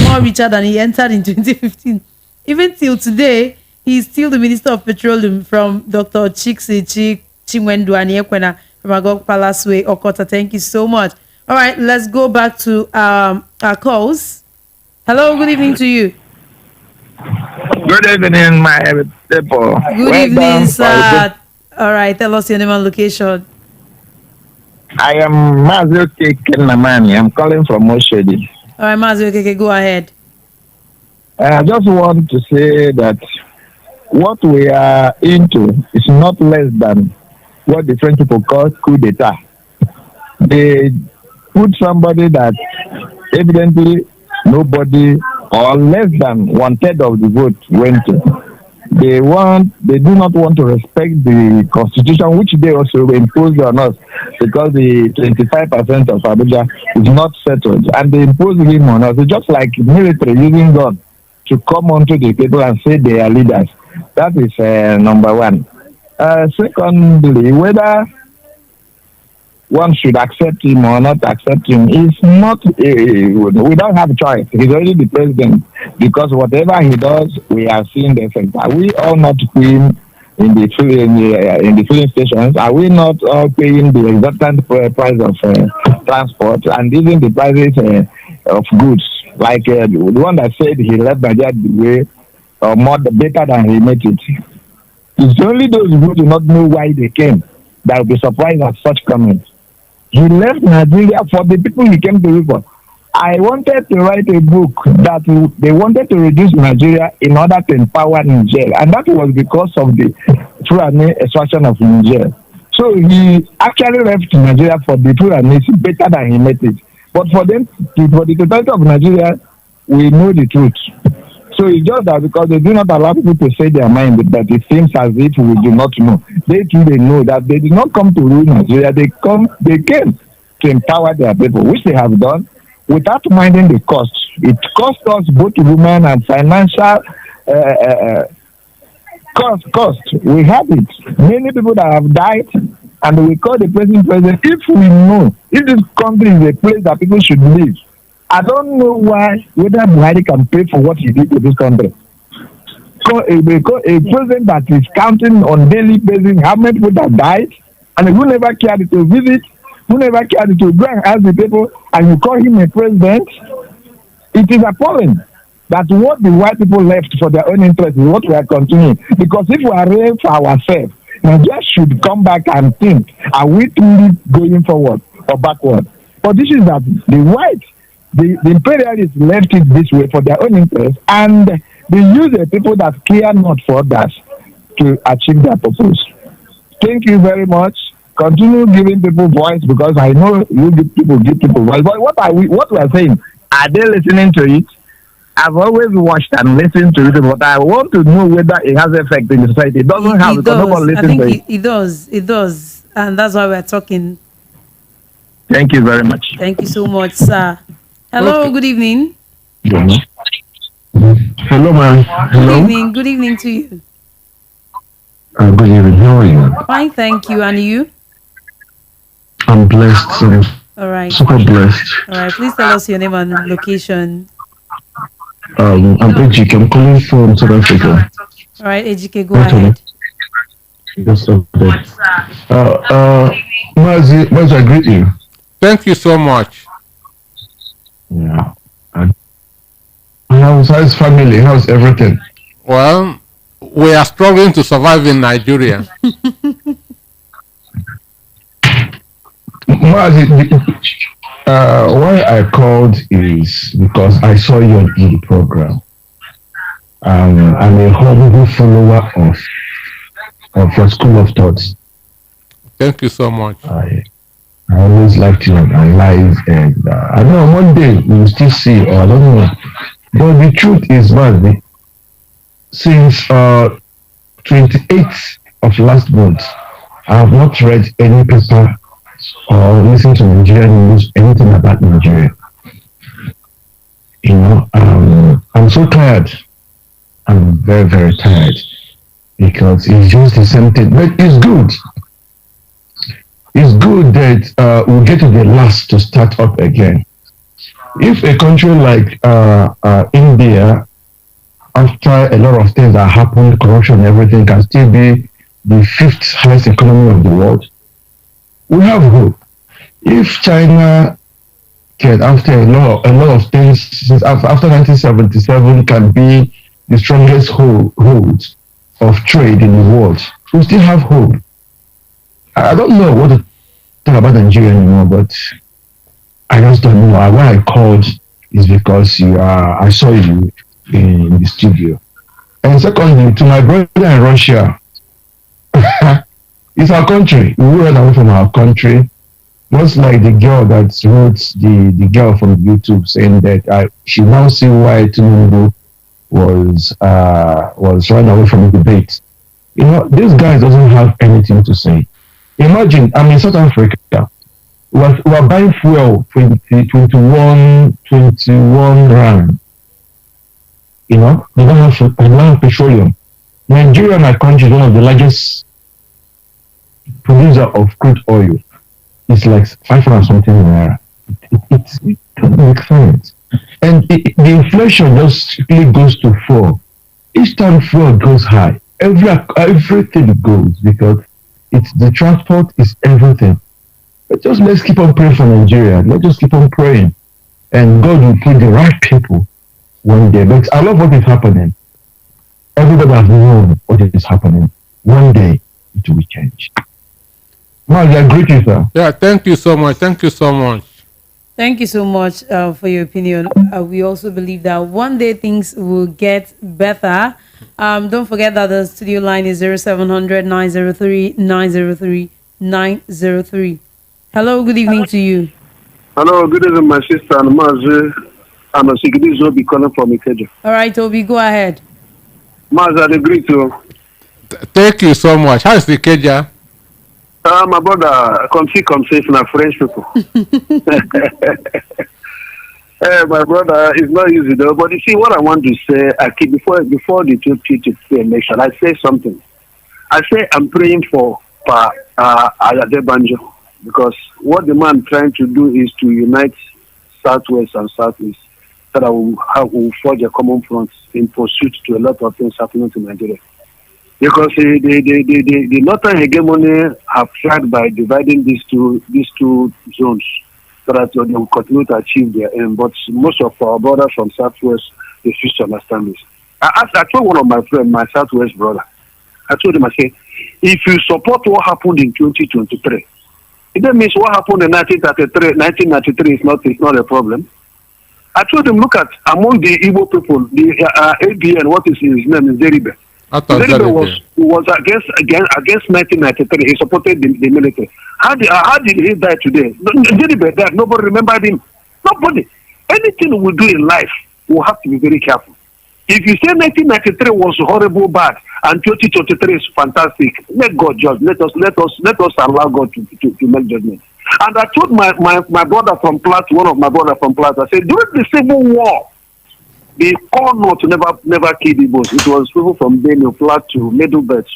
more richer than he entered in 2015. Even till today, he is still the Minister of Petroleum from Dr. Chikwendu Aniyekwena from Agog Palace Way, Okota. Thank you so much. All right, let's go back to our calls. Hello, good evening to you. Good evening, my people. Good evening, sir. All right, tell us your name and location. I am Mazuki Kenamani. I'm calling from Moshedi. All right, Mazuki, go ahead. I just want to say that what we are into is not less than what the French people call coup d'etat. They put somebody that evidently nobody or less than 1/3 of the vote went to. They do not want to respect the constitution, which they also imposed on us because the 25% of Abuja is not settled, and they imposed him on us. It's just like military using gun to come onto the people and say they are leaders. That is number one. Secondly, whether one should accept him or not accept him is not, we don't have a choice. He's already the president because whatever he does, we have seen the effect. Are we all not paying in the filling stations? Are we not all paying the exorbitant price of transport and even the prices of goods? Like the one that said he left Nigeria the way or more better than he made it. It's only those who do not know why they came that will be surprised at such comments. He left Nigeria for the people he came to live for. I wanted to write a book that they wanted to reduce Nigeria in order to empower Niger, and that was because of the Fulani extraction of Niger. So he actually left Nigeria for the people and nation better than he met it. But for them, for the totality of Nigeria, we know the truth. So it's just that because they do not allow people to say their mind, that it seems as if we do not know. They too they know that they did not come to rule Nigeria. They came to empower their people, which they have done without minding the cost. It cost us both human and financial cost. We have it. Many people that have died, and we call the president. If we know, if this country is a place that people should live, I don't know whether Buhari can pay for what he did to this country. So a president that is counting on daily basis how many people have died, and who never cared to visit, who never cared to go and ask the people, and you call him a president, it is appalling that what the white people left for their own interest is what we are continuing. Because if we are real for ourselves, Nigeria should come back and think, are we truly going forward or backward? But this is that the imperialists left it this way for their own interest, and they use the people that care not for others to achieve their purpose. Thank you very much. Continue giving people voice, because I know you give people voice. But what we are saying, are they listening to it? I've always watched and listened to it, but I want to know whether it has effect in the society. It doesn't have, because nobody listens to it. It does. And that's why we're talking. Thank you very much. Thank you so much, sir. Hello, good evening. Hello, ma'am. Hello. Good evening to you. Good evening. How are you? Fine, thank you. And you? I'm blessed. All right. Super blessed. All right. Please tell us your name and location. I'm Ejike. I'm calling from South Africa. All right, Ejike, go ahead. Yes, sir. Mazi, I greet you. Thank you so much. Yeah. And how's family? How's everything? Well, we are struggling to survive in Nigeria. Why I called is because I saw you on the program. I'm a humble follower of your school of thoughts. Thank you so much. I always liked you on live, and I know one day we will still see, or I don't know. But the truth is, man, since 28th of last month, I have not read any paper or listened to Nigerian news, anything about Nigeria. You know, I'm so tired. I'm very, very tired, because it's just the same thing. But it's good. It's good that we'll get to the last to start up again. If a country like India, after a lot of things that happened, corruption and everything, can still be the 5th highest economy of the world, we have hope. If China can, after a lot of things, since after 1977, can be the strongest hold of trade in the world, we still have hope. I don't know what to talk about Nigeria anymore, but I just don't know. Why I called is because I saw you in the studio. And secondly, to my brother in Russia, it's our country. We run away from our country. Just like the girl that wrote the girl from YouTube saying that she now see why Tinubu was run away from the debate. You know, this guy doesn't have anything to say. Imagine, I'm in South Africa. We're buying fuel 21 rand. You know, they don't have petroleum. Nigeria, my country, is one of the largest producer of crude oil. It's like 500 something naira. It doesn't make sense. And the inflation just simply goes to 4. Each time fuel goes high, everything goes, because it's the transport is everything. But let's keep on praying for Nigeria. Let's just keep on praying, and God will put the right people one day. But I love what is happening. Everybody has known what is happening. One day it will change. Well, I agree with you, sir. Yeah, thank you so much. Thank you so much. Thank you so much for your opinion. We also believe that one day things will get better. Don't forget that the studio line is 0700 903 903 903. Hello, good evening to you. Hello, good evening, my sister and Mazi. I'm a Sigidi Zobi calling from Ikeja. All right, Toby, go ahead. Mazi, I agree to. Thank you so much. How is the Keja? My brother, come safe na French people. My brother, it's not easy though. But you see, what I want to say, I keep before the 2023 election, I say something. I say I'm praying for Ayadebanjo because what the man trying to do is to unite Southwest and Southeast so that we'll forge a common front in pursuit to a lot of things happening to Nigeria. Because the northern hegemony have tried by dividing these two zones so that they will continue to achieve their aim. But most of our brothers from Southwest, they refuse to understand this. I told one of my friends, my Southwest brother, I told him, I said, if you support what happened in 2023, it means what happened in 1993 is not a problem. I told him, look at among the Igbo people, the ABN, what is his name is Zeribe. Zeribe was against 1993. He supported the military. How did he die today? Zeribe died. Nobody remembered him. Nobody. Anything we do in life, we have to be very careful. If you say 1993 was horrible, bad, and 2023 is fantastic, let God judge. Let us allow God to make judgment. And I told my brother from Plateau, one of my brother from Plateau, I said, during the Civil War, the call not to never kill the boss. It was people from Benue, Plateau, Middlebelt.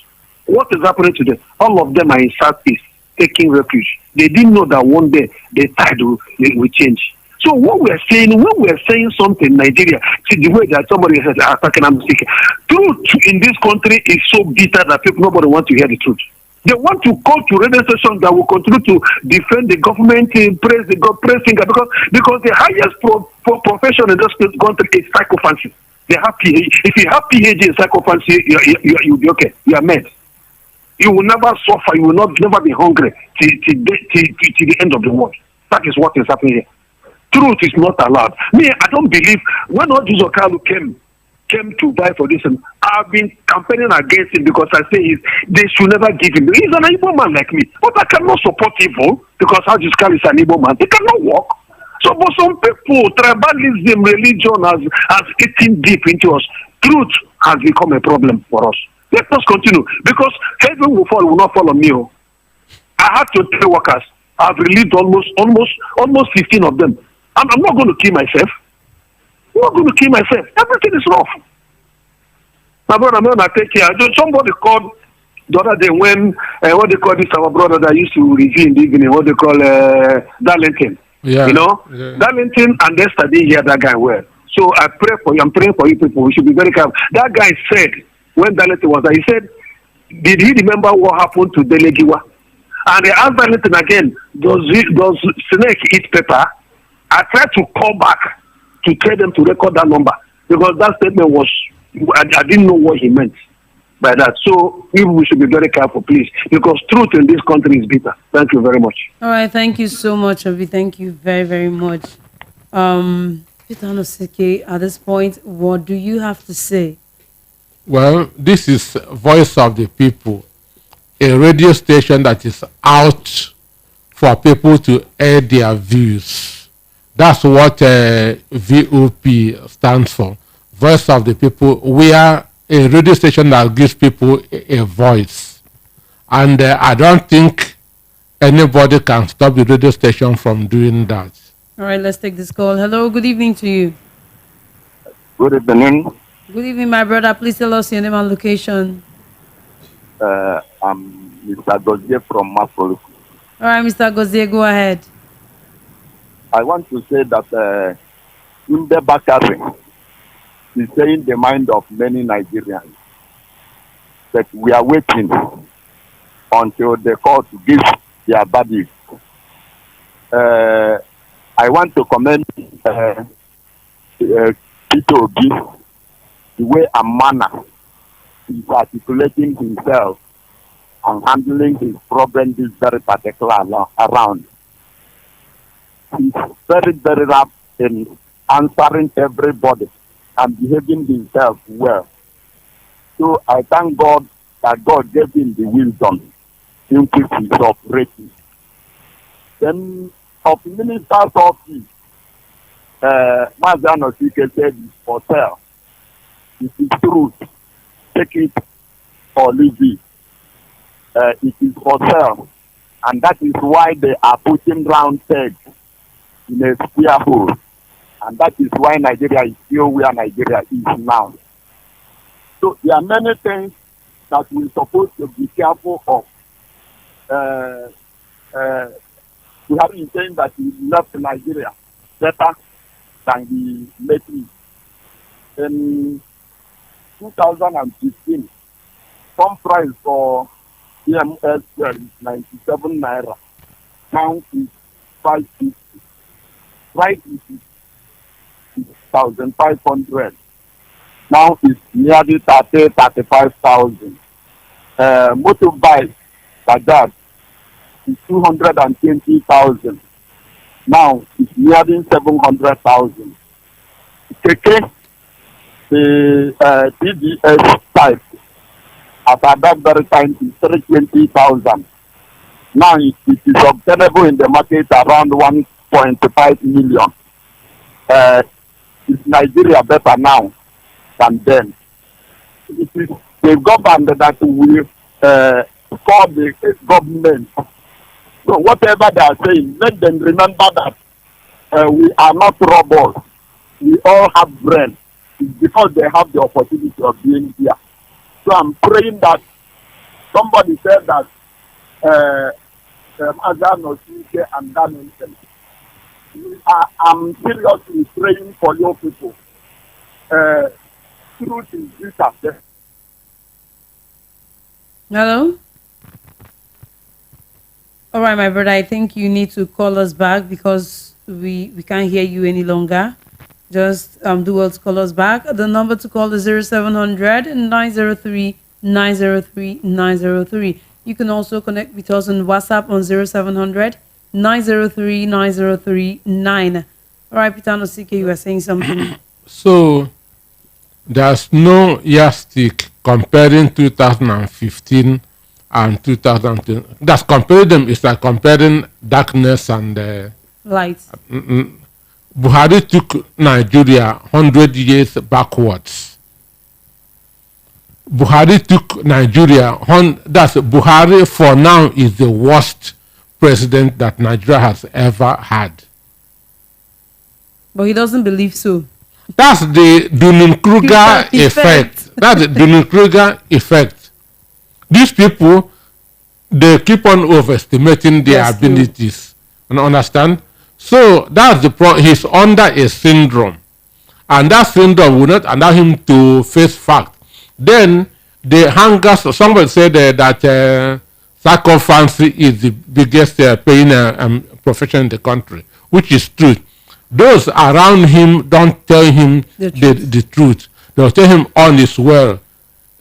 What is happening today? All of them are in Southeast, taking refuge. They didn't know that one day the tide will change. So what we're saying, when we're saying something in Nigeria, see the way that somebody says, attacking I'm sick. Truth in this country is so bitter that nobody wants to hear the truth. They want to call to radio stations that will continue to defend the government, praise singer, because the highest profession in this country is psychophancy. They have PhD. If you have PhD in psychophancy, you'll be okay. You are met. You will never suffer. You will never be hungry till the end of the world. That is what is happening here. Truth is not allowed. Me, I don't believe when all these Okalu came to buy for this, and I've been campaigning against him because I say they should never give him. He's an Igbo man like me, but I cannot support evil because Haji Skali is an Igbo man. He cannot work. So, but some people, tribalism, religion has eaten deep into us. Truth has become a problem for us. Let us continue because heaven will not fall on me. I had to tell workers. I've released almost 15 of them. I'm not going to kill myself. I'm not going to kill myself. Everything is rough. My brother, I take care. Somebody called the other day when, what they call this, our brother that used to review in the evening, what they call Darlington. Yeah. You know? Yeah. Darlington and Esther didn't hear that guy well. So I pray for you. I'm praying for you people. We should be very careful. That guy said, when Darlington was there, he said, did he remember what happened to Delegiwa? And they asked Darlington again, does snake eat pepper? I tried to call back to tell them to record that number because that statement was, I didn't know what he meant by that. So we should be very careful, please, because truth in this country is bitter. Thank you very much. All right, thank you so much, Obi. Thank you very, very much. Peter Anosike, at this point, what do you have to say? Well, this is Voice of the People, a radio station that is out for people to air their views. That's what VOP stands for, Voice of the People. We are a radio station that gives people a voice. And I don't think anybody can stop the radio station from doing that. All right, let's take this call. Hello, good evening to you. Good evening. Good evening, my brother. Please tell us your name and location. I'm Mr. Gozie from Mapolo. All right, Mr. Gozie, go ahead. I want to say that Inde Bakari is saying the mind of many Nigerians. That we are waiting until the court gives their verdict. I want to commend Peter Obi, the way and manner he's articulating himself and handling his problem this very particular around. He's very, very rapt in answering everybody and behaving himself well. So I thank God that God gave him the wisdom in which he's operating. Then of minister's office, Mazano Sike said is for sale. It is truth. Take it or leave it. It is for sale. And that is why they are putting round pegs in a square hole. And that is why Nigeria is still where Nigeria is now. So there are many things that we're supposed to be careful of. We have been saying that he left Nigeria better than he met it. In 2015, some price for EMS is 97 naira. Now is 550. Right is 6,500. Now it's nearly 35,000. Motorbike like that is 220,000. Now it's nearly 700,000. Keke, the TDS type at that very time is 320,000. Now it is obtainable in the market around 1.5 million. Is Nigeria better now than then? It is the government that will call the government. So whatever they are saying, let them remember that we are not robots. We all have brain. It's because they have the opportunity of being here. So I'm praying that somebody said that Azano Sike and Damington. I'm seriously praying for your people. Truth is bitter. Hello? All right, my brother, I think you need to call us back because we can't hear you any longer. Just do well to call us back. The number to call is 0700 903 903 903. You can also connect with us on WhatsApp on 0700 903 903 9. All right, Peter Nosike, you were saying something. So there's no yardstick comparing 2015 and 2010. That's comparing them is like comparing darkness and Light. Buhari took Nigeria 100 years backwards. Buhari took Nigeria, that's Buhari for now is the worst president that Nigeria has ever had. But he doesn't believe so. That's the Dunning-Kruger effect. That's the Dunning-Kruger effect. These people, they keep on overestimating their abilities. You understand? So that's the problem. He's under a syndrome. And that syndrome will not allow him to face fact. Then the hunger, somebody said that psychophancy is the biggest paying profession in the country, which is true. Those around him don't tell him the truth. They'll tell him all is well.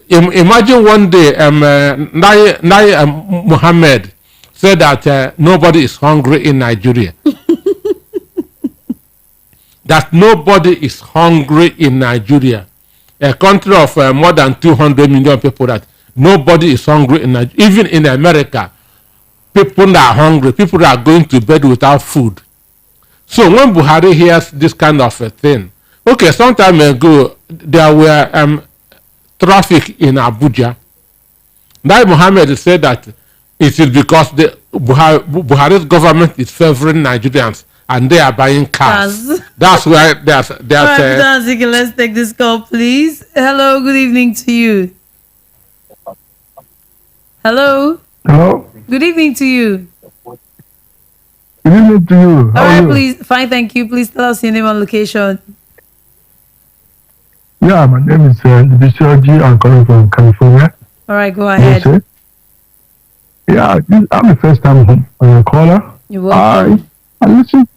Imagine one day Nai Muhammad said that nobody is hungry in Nigeria. That nobody is hungry in Nigeria. A country of more than 200 million people, that nobody is hungry in Nigeria. Even in America, people are hungry. People are going to bed without food. So when Buhari hears this kind of a thing, okay, some time ago, there were traffic in Abuja. Nai Mohammed said that it is because the Buhari's government is favoring Nigerians and they are buying cars. That's why there's All right, let's take this call, please. Hello, good evening to you. Hello. Hello. Good evening to you. Good evening to you. How All right, are you? please. Fine, thank you. Please tell us your name and location. Yeah, my name is Bishoji. I'm calling from California. All right, go ahead. USA. Yeah, I'm the first time caller. You're welcome. I listen.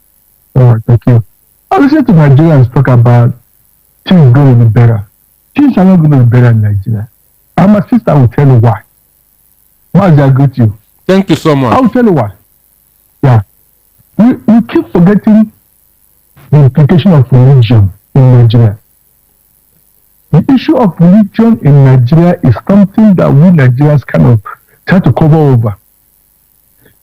Oh, thank you. I listen to Nigerians talk about things going to be better. Things are not going to be better in Nigeria. And my sister will tell you why. Why is that good to you? Thank you so much. I will tell you why. Yeah. We keep forgetting the implication of religion in Nigeria. The issue of religion in Nigeria is something that we Nigerians kind of try to cover over.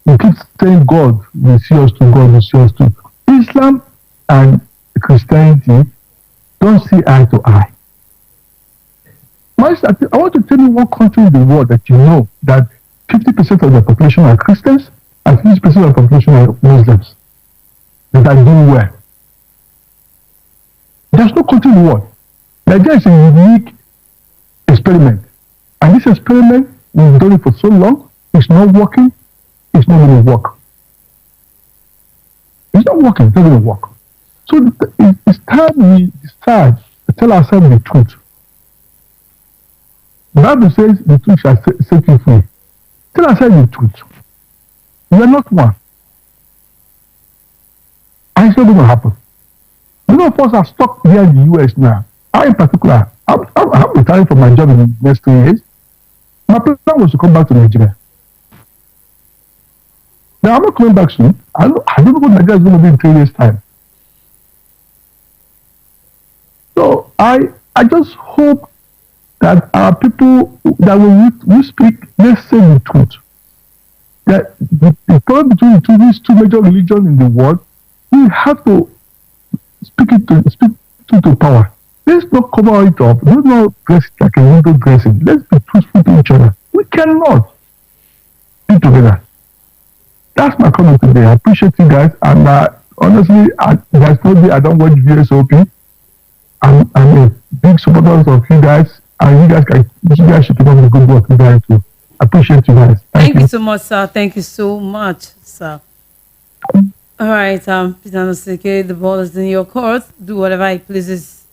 We keep saying God will see us to, God will see us to. Islam and Christianity don't see eye to eye. I want to tell you one country in the world that you know that 50% of the population are Christians and 50% of the population are Muslims that are doing well. There's no country in the world. Nigeria is a unique experiment. And this experiment, we've done it for so long, it's not working, it's not going to work. It's not working, it's not going to work. So it's time we decide to tell ourselves the truth. The Bible says the truth shall set you free. Tell ourselves the truth. We are not one. And it's not going to happen. Many of us are stuck here in the US now. I, in particular, I'm retiring from my job in the next 2 years. My plan was to come back to Nigeria. Now, I'm not coming back soon. I don't know what Nigeria is going to be in 3 years' time. So, I just hope that our people that we speak, let's say the truth. That the problem between these two major religions in the world, we have to speak to power. Let's not cover it up. Let's not dress it like a window dressing. Let's be truthful to each other. We cannot be together. That's my comment today. I appreciate you guys. And honestly, guys told me I don't watch VSOP. I'm a big supporter of you guys. And you guys should keep up the good work you guys do. I appreciate you guys. Thank you so much, sir. Thank you so much, sir. All right, Peter Noseke, the ball is in your court. Do whatever it pleases.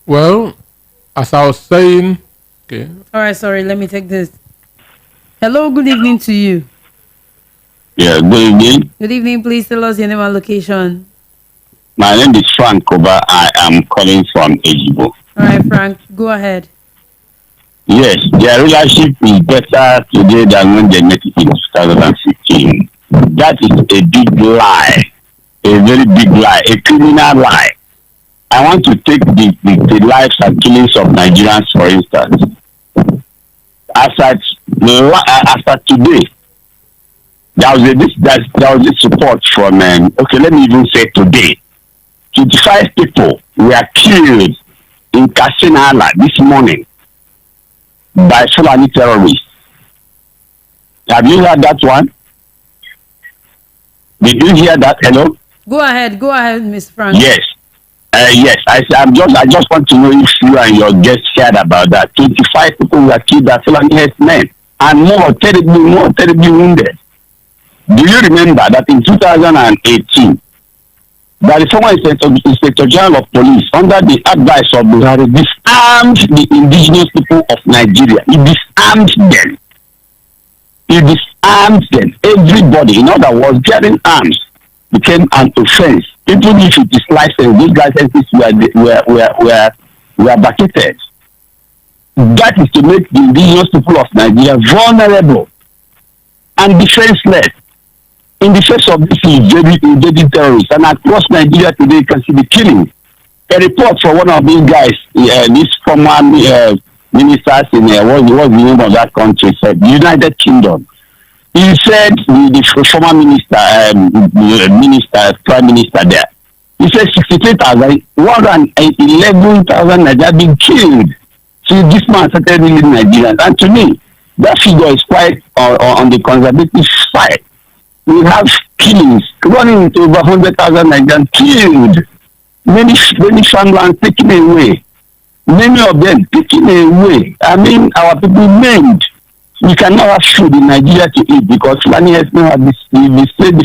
Well, as I was saying, okay. All right, sorry, let me take this. Hello, good evening to you. Yeah, good evening. Good evening, please tell us your name and location. My name is Frank Koba. I am calling from Ejibo. All right, Frank, go ahead. Yes, their relationship is better today than when they met it in 2016. That is a big lie, a very big lie, a criminal lie. I want to take the lives and killings of Nigerians, for instance. As at today, there was this report from, okay, let me even say today, 25 people were killed in Katsina this morning by Fulani terrorists. Have you heard that one? Did you hear that? Hello? Go ahead, Miss Frank. Yes. Yes. I just want to know if you and your guests heard about that. 25 people were killed by Fulani men and more terribly wounded. Do you remember that in 2018, that the former Inspector General of Police, under the advice of Buhari, disarmed the indigenous people of Nigeria. He disarmed them. Everybody, in other words, bearing arms became an offense. Even if it is licensed, these licenses were vacated. That is to make the indigenous people of Nigeria vulnerable and defenseless in the face of this invading terrorists. And across Nigeria today, you can see the killing. A report from one of these guys, this former ministers in what's the name of that country, said United Kingdom. He said the former prime minister there. He said 63,000, 111,000 Nigerians been killed. So this man started killing Nigerians. And to me, that figure is quite on the conservative side. We have killings running into over 100,000 Nigerians killed. Many farmlands taken away. Many of them taken away. I mean, our people maimed. We cannot have food in Nigeria to eat because Sani has now have the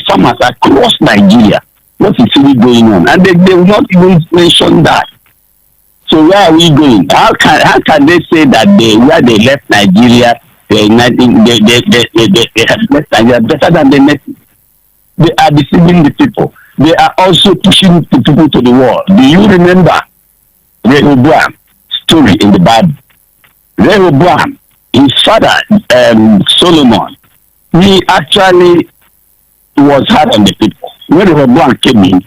farmers across Nigeria. What is really going on? And they will not even mention that. So where are we going? How can they say that where they left Nigeria, they have left Nigeria better than they met it? They are deceiving the people. They are also pushing the people to the wall. Do you remember Rehoboam story in the Bible? Rehoboam, his father, Solomon, he actually was hard on the people. When Rehoboam came in,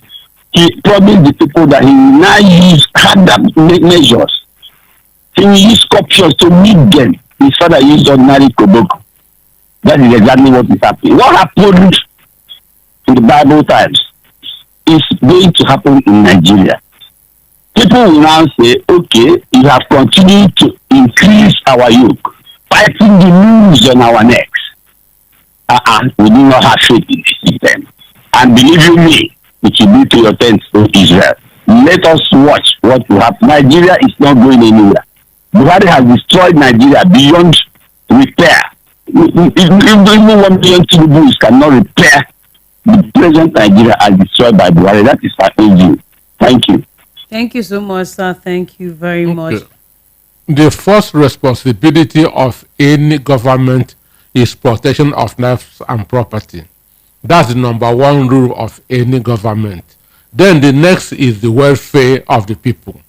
he promised the people that he will now use harder measures. He will use scorpions to meet them. His father used ordinary koboko. That is exactly what is happening. What happened in the Bible times is going to happen in Nigeria. People will now say, okay, you have continued to increase our yoke, fighting the noose on our necks. We do not have faith in the system. And believe you me, it will be to your tents, O Israel. Let us watch what will happen. Nigeria is not going anywhere. Buhari has destroyed Nigeria beyond repair. Even 1 million Tinubus cannot repair the present Nigeria as destroyed by Buhari. That is my own view. Thank you. Thank you so much, sir. Thank you very much. The first responsibility of any government is protection of lives and property. That's the number one rule of any government. Then the next is the welfare of the people.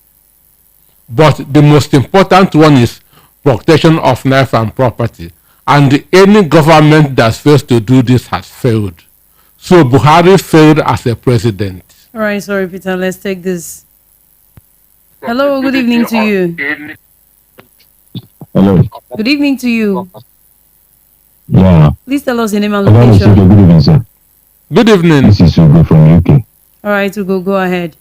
But the most important one is protection of life and property. And any government that fails to do this has failed. So Buhari failed as a president. All right, sorry, Peter. Let's take this. Hello, good evening to you. Hello. Good evening to you. Yeah. Please tell us your name and Good location. evening, sir. Good evening. This is Hugo from UK. All right, Ugo, go ahead.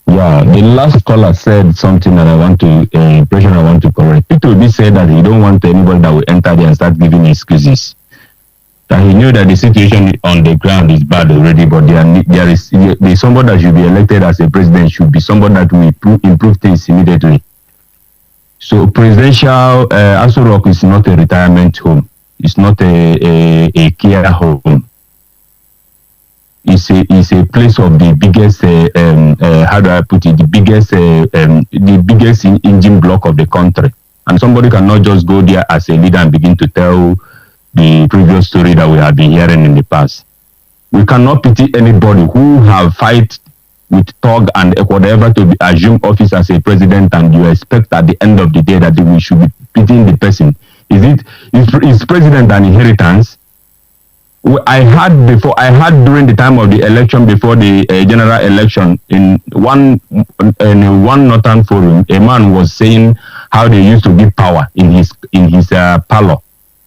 Yeah, the last caller said something that I want to, impression I want to correct. It will be said that he don't want anybody that will enter there and start giving excuses. That he knew that the situation on the ground is bad already, but there is somebody that should be elected as a president should be somebody that will improve things immediately. So presidential Aso Rock is not a retirement home. It's not a care home. It's a place of the biggest how do I put it, the biggest engine block of the country, and somebody cannot just go there as a leader and begin to tell the previous story that we have been hearing in the past. We cannot pity anybody who have fight with thug and whatever to be assume office as a president, and you expect at the end of the day that we should be pitying the person. Is president an inheritance? I had during the time of the election, before the general election, in one northern forum, a man was saying how they used to give power in his parlor.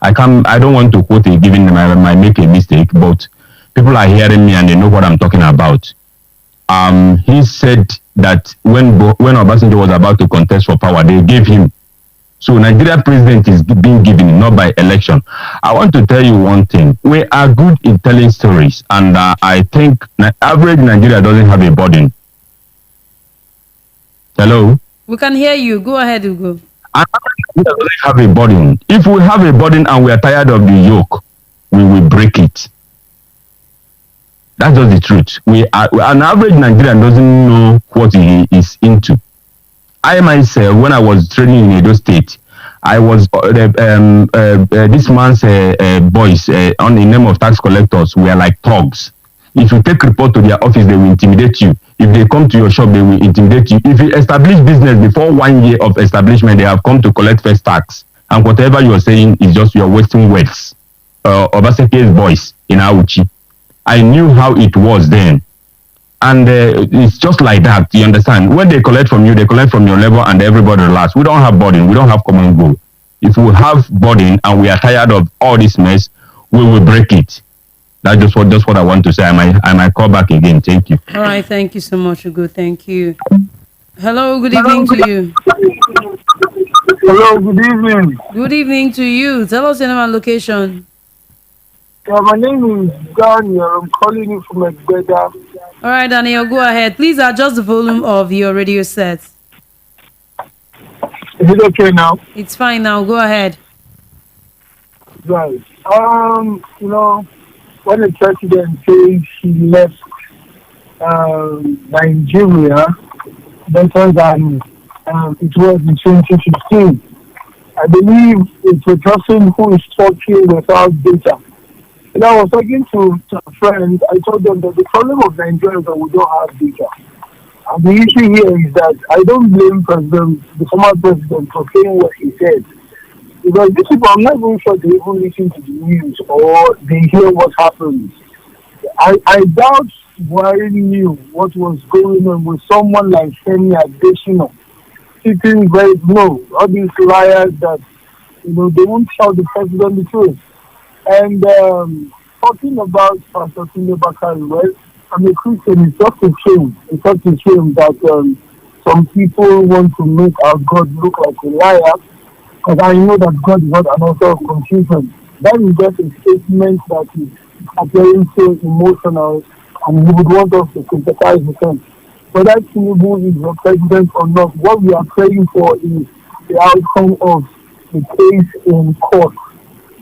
I don't want to quote it, given I might make a mistake, but people are hearing me and they know what I'm talking about. He said that when Obasanjo was about to contest for power, they gave him. So Nigeria president is being given, not by election. I want to tell you one thing. We are good in telling stories, and I think average Nigeria doesn't have a burden. Hello? We can hear you. Go ahead, Ugo. We doesn't have a burden. If we have a burden and we are tired of the yoke, we will break it. That's just the truth. An average Nigerian doesn't know what he is into. I myself, when I was training in Edo State, I was this man's boys on the name of tax collectors were like thugs. If you take report to their office, they will intimidate you. If they come to your shop, they will intimidate you. If you establish business before 1 year of establishment, they have come to collect first tax. And whatever you are saying is just you're wasting words. Obaseke's boys in Auchi. I knew how it was then. And it's just like that, you understand? When they collect from you, they collect from your level and everybody relax. We don't have burden. We don't have common goal. If we have burden and we are tired of all this mess, we will break it. That's just what I want to say. I might call back again. Thank you. All right. Thank you so much, Ugo. Thank you. Hello. Good evening to you. Hello. Good evening. Good evening to you. Tell us your name and location. My name is Daniel. I'm calling you from Egbeda. All right, Daniel, go ahead. Please adjust the volume of your radio set. Is it okay now? It's fine now. Go ahead. Right. When the president says he left Nigeria better than it was in 2015, I believe it's a person who is talking without data. And I was talking to a friend. I told them that the problem of Nigeria is that we don't have data. And the issue here is that I don't blame the former president for saying what he said. Because these people, I'm not even sure they even listen to the news or they hear what happens. I doubt Buhari knew what was going on with someone like Sani Adesina sitting very low. All these liars that they won't tell the president the truth. And talking about Pastor Bakari, well, I'm a Christian. It's just a shame. It's just a shame that some people want to make our God look like a liar. Because I know that God is not an author of confusion. That is just a statement that is appearing so emotional, and he would want us to sympathize with him. Whether Tinubu is the president or not, what we are praying for is the outcome of the case in court.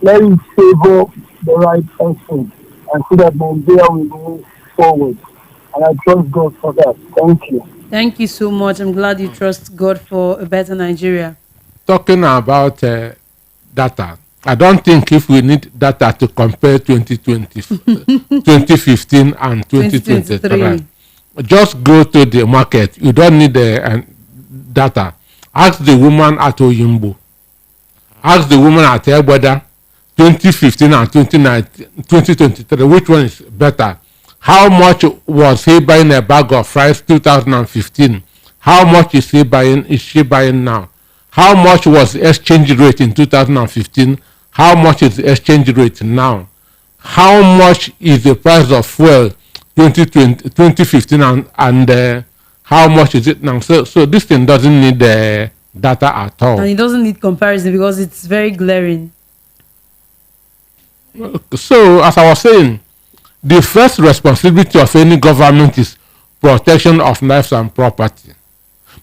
Let it favor the right person, and so that Nigeria will move forward. And I trust God for that. Thank you. Thank you so much. I'm glad you trust God for a better Nigeria. Talking about data, I don't think if we need data to compare 2020, 2015 and 2023. Just go to the market. You don't need the data. Ask the woman at Oyimbo. Ask the woman at Ebweda, 2015 and 2023. Which one is better? How much was he buying a bag of rice 2015? How much is she buying now? How much was the exchange rate in 2015? How much is the exchange rate now? How much is the price of fuel 2015 and how much is it now? So this thing doesn't need data at all. And it doesn't need comparison because it's very glaring. So as I was saying, the first responsibility of any government is protection of lives and property.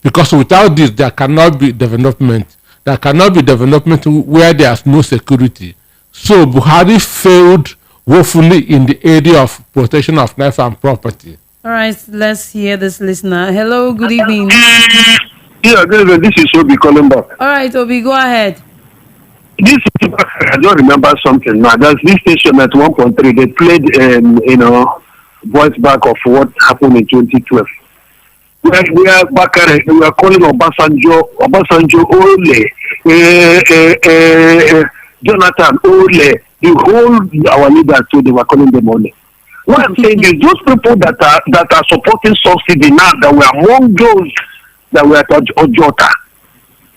Because without this, there cannot be development. There cannot be development where there's no security. So Buhari failed woefully in the area of protection of life and property. All right, let's hear this listener. Hello, good evening. Yeah, good evening. This is Obi calling back. All right, Obi, go ahead. I don't remember something now. There's this station at 1.3. They played, voice back of what happened in 2012. We are Bakare, we are calling Obasanjo Ole, Jonathan Ole, the whole our leaders too, they were calling them Ole. What I'm saying is those people that are supporting subsidy now, that were among those that were at Ojota,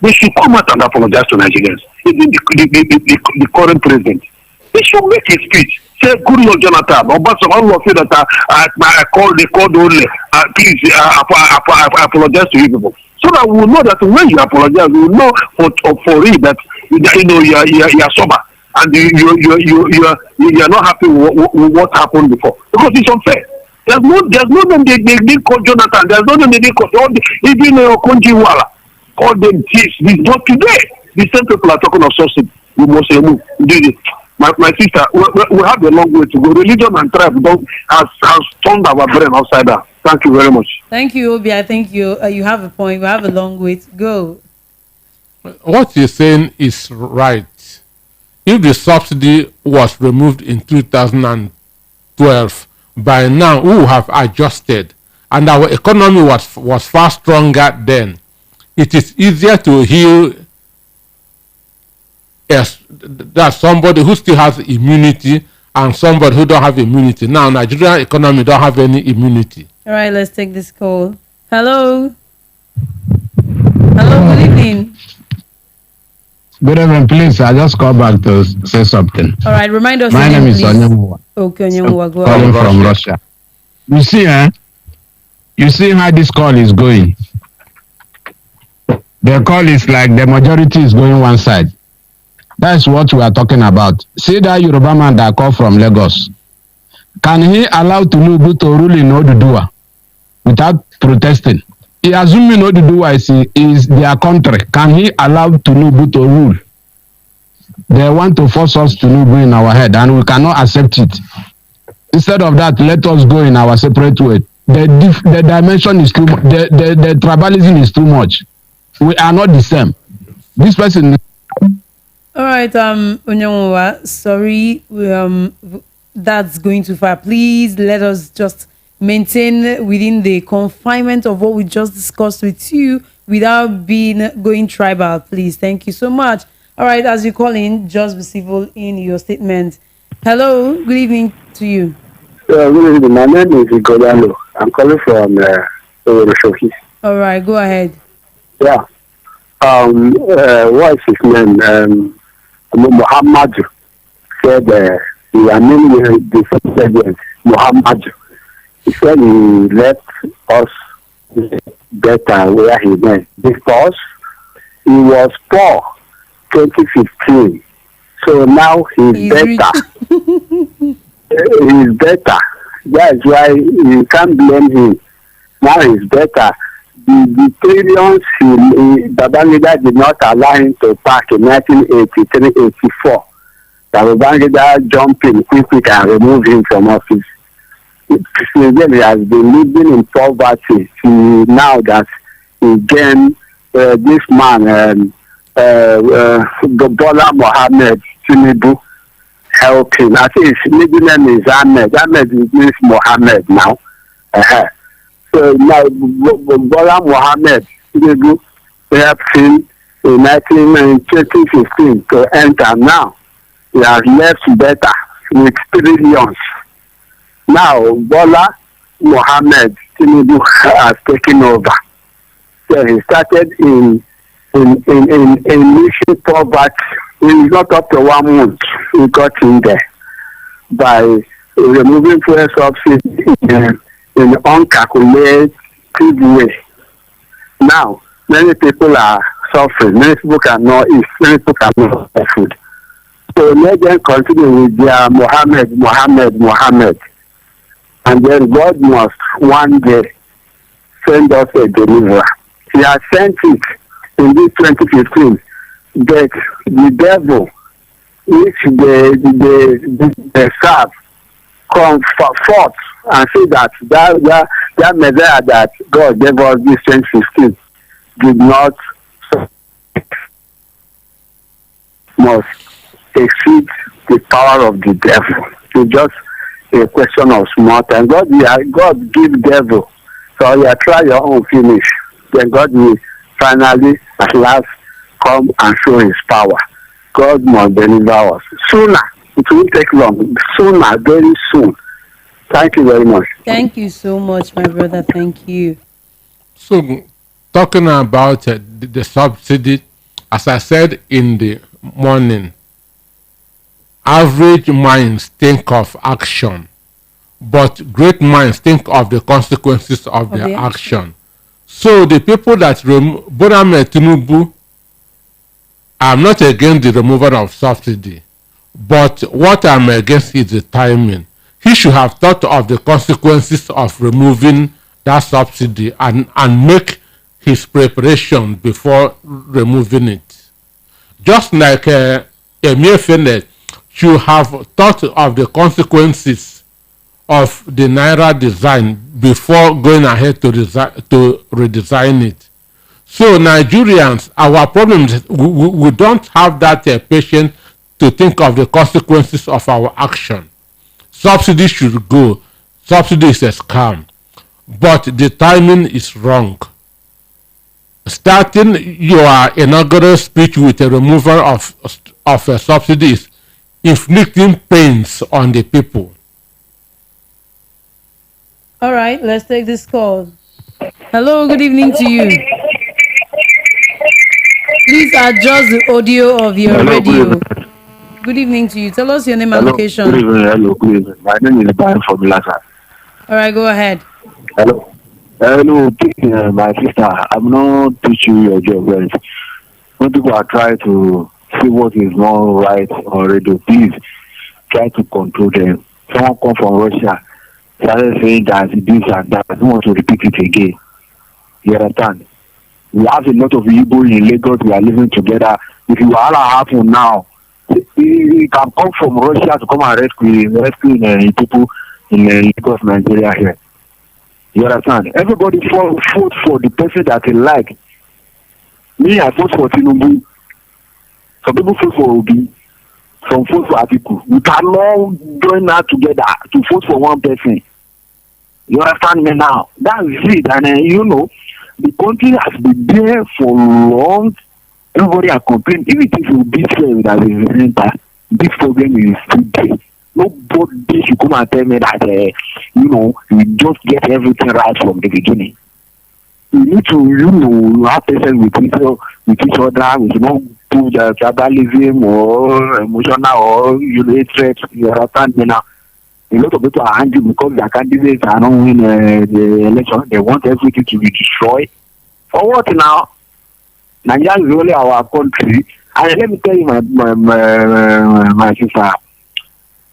they should come out and apologize to Nigerians. Even the current president, they should make a speech. Say, good Lord Jonathan, Obasanjo will say that I called Ole, please apologize to you people. So that we will know that when you apologize, we will know for it that you are sober and you are not happy with what happened before, because it's unfair. There's no them they call Jonathan. There's no them they call even Konjiwala. Call them thieves. But today, the same people are talking of subsidy. We must move. My sister, we have a long way to go. Religion and tribe has turned our brain upside down. Thank you very much. Thank you, Obi. I think you have a point. We have a long way to go. What you're saying is right. If the subsidy was removed in 2012, by now we would have adjusted, and our economy was far stronger then. It is easier to heal that somebody who still has immunity and somebody who don't have immunity. Now Nigerian economy don't have any immunity. All right, let's take this call. Hello, good evening. Good evening, please. I just called back to say something. All right, remind us. My name is Onyemuwa. Okay, Onyemuwa, go calling ahead. from Russia. You see how this call is going. The call is like the majority is going one side. That's what we are talking about. See that Yoruba man that called from Lagos. Can he allow Tinubu to rule in Oduduwa without protesting? He assuming Oduduwa is their country. Can he allow Tinubu to rule? They want to force us Tinubu in our head, and we cannot accept it. Instead of that, let us go in our separate way. The dimension is too much. The tribalism is too much. We are not the same. This person. All right, Onyemuwa, sorry, that's going too far. Please let us just maintain within the confinement of what we just discussed with you without going tribal, please. Thank you so much. All right, as you call in, just be civil in your statement. Hello, good evening to you. Good evening. My name is Igodalo. I'm calling from Shoki. All right, go ahead. Yeah. What is his name? Muhammad said I mean the president Muhammad. He said he left us better where he went because he was poor 2015. So now he's better. He's better. That's why you can't blame him. Now he's better. The trillions Babangida did not allow him to pack in 1983-84. Babangida jumped in quick and removed him from office. Since then he has been living in poverty now that he gained this man, Bola Mohammed Tinubu, helping. I think his middle name is Ahmed. Ahmed means Mohammed now. So now Bola Mohammed Tinubu helped him in 2015 to enter. Now he has left better with trillions. Now Bola Mohammed Tinubu has taken over. So he started in mission poverty. It's not up to 1 month. He got in there by removing fuel subsidy in an uncalculated way. Now many people are suffering. Many people cannot eat. Many people cannot buy food. So let them continue with their Mohammed. And then God must one day send us a deliverer. He has sent it in this 2015. But the devil, which they serve, come forth and say that Messiah that God gave us this 2015 did not must exceed the power of the devil. It's just a question of small time. God give devil. So you try your own finish. Then God will finally at last come and show his power. God must deliver us. Sooner. It won't take long. Sooner, very soon. Thank you very much. Thank you so much, my brother. Thank you. So, talking about the subsidy, as I said in the morning, average minds think of action, but great minds think of the consequences of their action. So the people that Bola Tinubu, I'm not against the removal of subsidy, but what I'm against is the timing. He should have thought of the consequences of removing that subsidy and make his preparation before removing it. Just like Emir Fene should have thought of the consequences of the Naira design before going ahead to redesign it. So Nigerians, our problem is we don't have that patience to think of the consequences of our action. Subsidy should go. Subsidy is a scam. But the timing is wrong. Starting your inaugural speech with a removal of a subsidy is inflicting pains on the people. All right, let's take this call. Hello, good evening to you. Please adjust the audio of your radio. Good evening to you. Tell us your name and location. Good evening. Hello, good evening. My name is Brian from Lasa. All right, go ahead. Hello. Hello, my sister. I'm not teaching you your job, right? When people are trying to see what is not right on radio, please try to control them. Someone come from Russia, started saying that this and that. I don't want to repeat it again. You understand? We have a lot of people in Lagos. We are living together. If you all happen now, you can come from Russia to come and rescue people in Lagos, Nigeria here. You understand? Everybody vote for the person that they like. Me, I vote for Tinubu. Some people vote for Obi. Some vote for Atiku. We cannot join that together to vote for one person. You understand me now? That's it. And the country has been there for long. Everybody are complaining. If it is Obi that is enter, this problem is still there. Nobody should come and tell me that you just get everything right from the beginning. we need to, have patience with each other. We should not do the tribalism or emotional or hatred. You understand me now? A lot of people are angry because their candidates are not winning the election. They want everything to be destroyed. For what now? Nigeria is only our country. And let me tell you, my sister,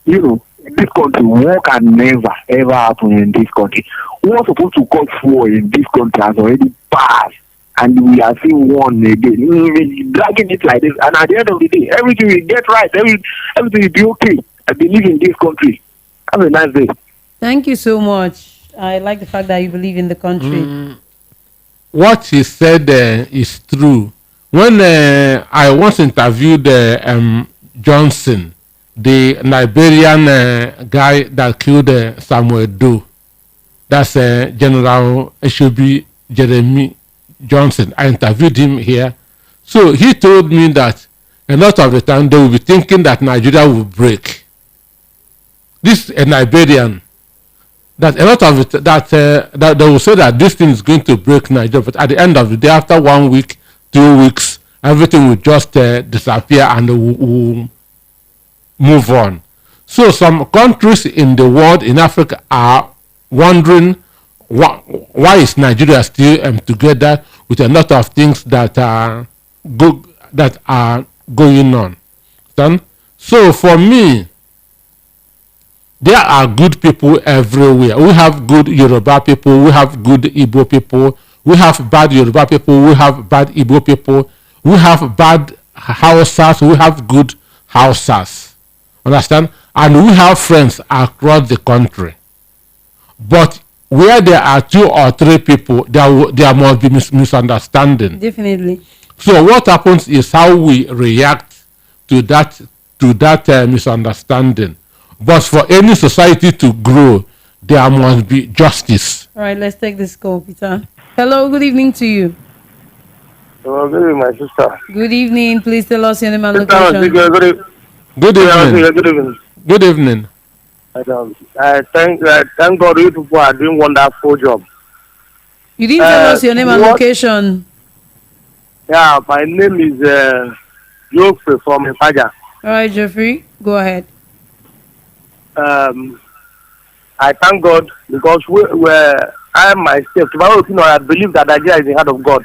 this country, war can never, ever happen in this country. What's supposed to cause war in this country has already passed. And we are seeing one again, dragging it like this. And at the end of the day, everything will get right. Everything will be okay. I believe in this country. Have a nice day. Thank you so much. I like the fact that you believe in the country. What he said is true. When I once interviewed Johnson, the Liberian guy that killed Samuel Doe, that's General Eshobi Jeremy Johnson. I interviewed him here. So he told me that a lot of the time they will be thinking that Nigeria will break. This Liberian, that a lot of it, that they will say that this thing is going to break Nigeria, but at the end of the day, after 1 week, 2 weeks, everything will just disappear and will move on. So some countries in the world, in Africa, are wondering why is Nigeria still together with a lot of things that are going on. So for me, there are good people everywhere. We have good Yoruba people, we have good Igbo people, we have bad Yoruba people, we have bad Igbo people, we have bad Hausas, we have good Hausas. Understand? And we have friends across the country. But where there are 2 or 3 people, there must be misunderstanding. Definitely. So what happens is how we react to that misunderstanding. But for any society to grow, there must be justice. All right, let's take this call, Peter. Hello, good evening to you. Hello, good evening, my sister. Good evening. Please tell us your name and location. Good evening. Good evening. I thank God you people are doing wonderful job. You didn't tell us your name and location. Yeah, my name is Geoffrey from Ipaja. All right, Geoffrey, go ahead. I thank God because I myself, to my own opinion, I believe that Nigeria is in the hand of God.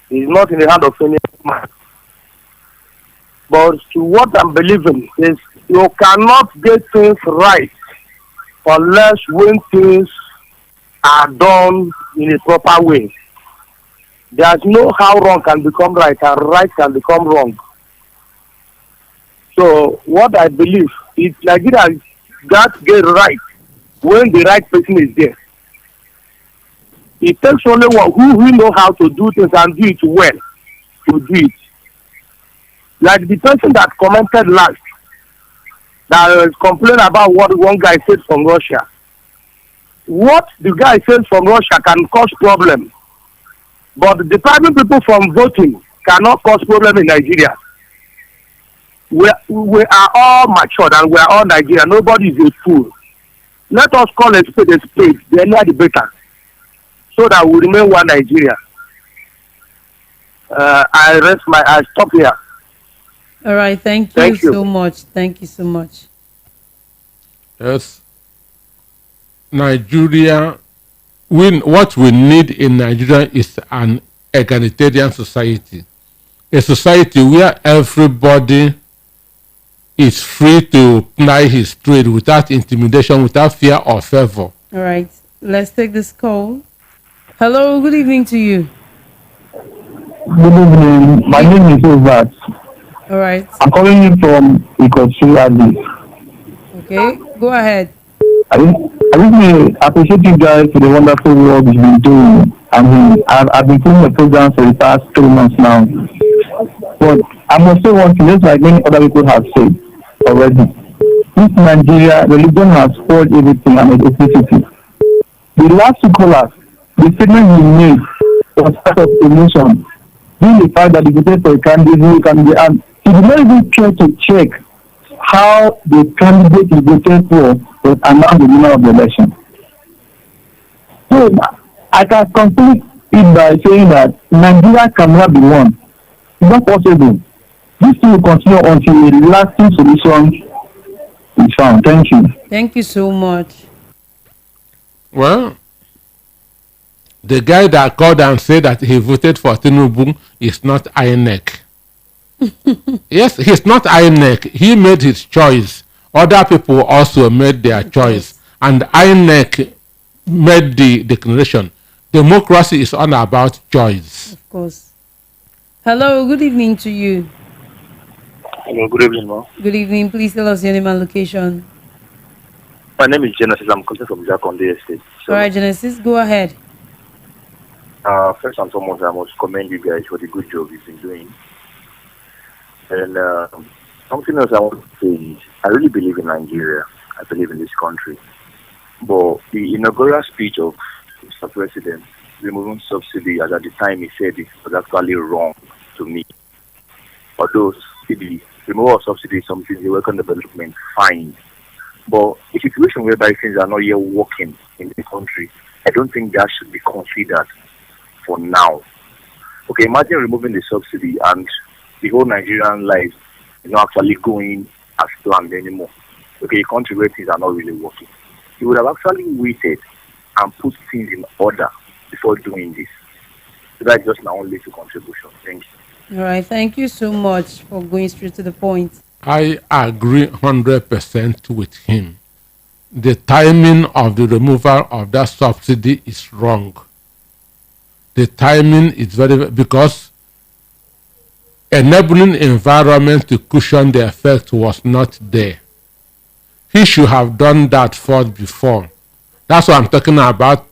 It's not in the hand of any man. But to what I'm believing is you cannot get things right unless when things are done in a proper way. There's no how wrong can become right and right can become wrong. So what I believe is Nigeria got to get right when the right person is there. It takes only one who know how to do things and do it well to do it. Like the person that commented last, that complained about what one guy said from Russia. What the guy says from Russia can cause problem, but depriving people from voting cannot cause problem in Nigeria. We are all matured and we are all Nigerian. Nobody is a fool. Let us call a spade, the earlier the better, so that we remain one Nigeria. I stop here. All right, thank you so much. Thank you so much. Yes. Nigeria, what we need in Nigeria is an egalitarian society. A society where everybody is free to ply his trade without intimidation, without fear or favor. All right, let's take this call. Hello, good evening to you. Good evening. My name is Robert. All right. I'm calling you from Ikosi. Okay, go ahead. I really appreciate you guys for the wonderful work you've been doing. I've been doing the program for the past 3 months now. But I must say one thing, just like many other people have said already. This Nigeria, religion has spoiled everything and ethnicity. The last 2 callers, the statement he made was part of emotion. Being the fact that the voted for a candidate who can be, and he did not even try to check how the candidate he voted for was announced the winner of the election. So I can conclude it by saying that Nigeria cannot be one. It's not possible. This thing will continue until a lasting solution is found. Thank you. Thank you so much. Well, the guy that called and said that he voted for Tinubu is not INEC. Yes, he's not INEC. He made his choice. Other people also made their choice. And INEC made the declaration. Democracy is all about choice. Of course. Hello, good evening to you. Hello, good evening, ma. Good evening. Please tell us your name and location. My name is Genesis. I'm calling from Jakonde Estate. All right, Genesis, go ahead. First and foremost, I must commend you guys for the good job you've been doing. And something else I want to say is, I really believe in Nigeria. I believe in this country. But the inaugural speech of Mr. President removing subsidy, as at the time he said it, was actually wrong to me. Although the removal of subsidy is something the working development fine. But a situation whereby things are not yet working in the country, I don't think that should be considered for now. Okay, imagine removing the subsidy and the whole Nigerian life is not actually going as planned anymore. Okay, a country where things are not really working. You would have actually waited and put things in order before doing this. So that's just my own little contribution. Thank you. All right, thank you so much for going straight to the point. I agree 100% with him. The timing of the removal of that subsidy is wrong. The timing is because enabling environment to cushion the effect was not there. He should have done that first before. That's what I'm talking about,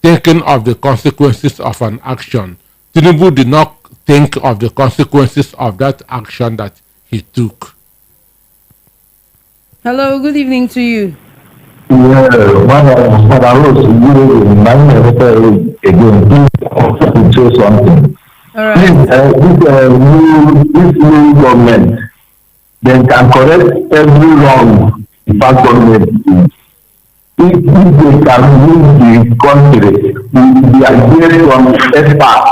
thinking of the consequences of an action. Tinubu did not think of the consequences of that action that he took. Hello, good evening to you. Yeah, again, to say something. All right. This new government, they can correct every wrong the past government did. If they can move the country with the idea from experts,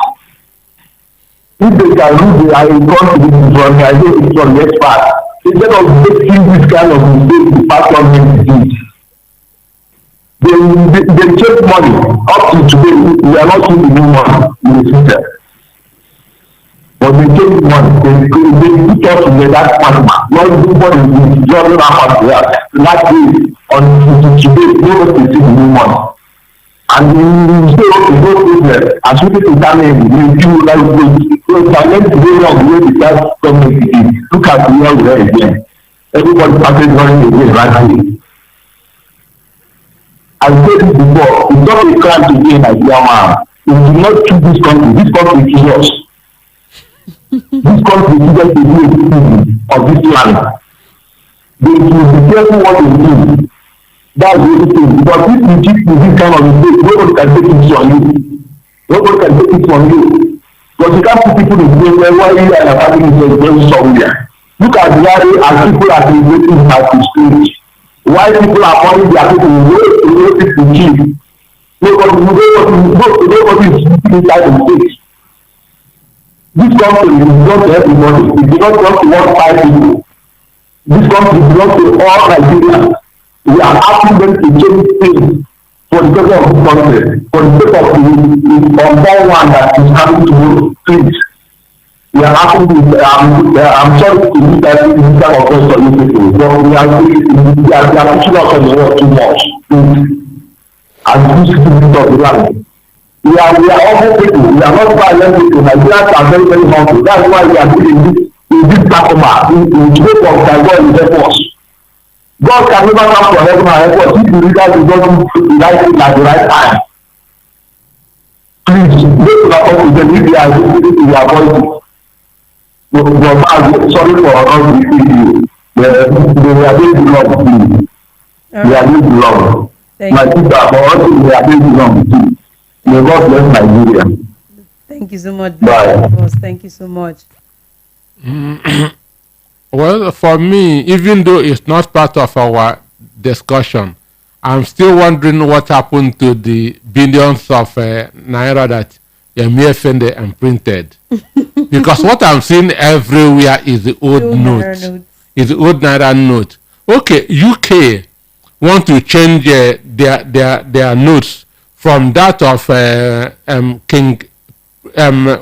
if they can move the country from the idea from experts, instead of making this kind of mistake the past government did, they take money. Up to today, we are not seeing the new money in the future. But they take money, they put us together that partner. Not everybody is just not that. Like this, on today, nobody is seeing the new money. And you say, okay, no problem. As we take the name, we do like this. So, let's go on the way the tax government is. Look at the world there again. Everybody started running away right away. I said this before, it's not a crime to be a Nigerian man. We do not choose this country. This country is yours. This country is just a new of this land. They should be careful what they do. That's the thing. Because if you keep this kind of mistake, nobody can take it from you. Nobody can take it from you. But you can't put people in the way why you are having this going somewhere. Look at the way as people are celebrating at the stage. Why people are calling their people to give. Nobody is inside the stage. This country belongs to everybody. It belongs to one five people. This country belongs to all Nigerians. We are asking them to change things for the sake of this country, for the sake of the unborn one that is having to go please. We are asking this, I'm sorry to use that of question for you people, but we are pushing us on the world too much. And this is of the land. We are awful people. We are not violent people. Nigerians are very, very humble. That's why we are doing this platform. In scope of God in us. God can never come from heaven and help us if the leaders do not do the right thing at the right time. Please, make us up with them if they are listening to their voices. But sorry for not receiving you. They are doing the wrong thing. They are doing the wrong. My sister, but also they are doing the wrong too. May God bless Nigeria. Thank you so much. Bye. Thank you so much. Well, for me, even though it's not part of our discussion, I'm still wondering what happened to the billions of naira that Yemi and printed. Because what I'm seeing everywhere is the old note. Is the old naira note. Okay, UK want to change their notes from that of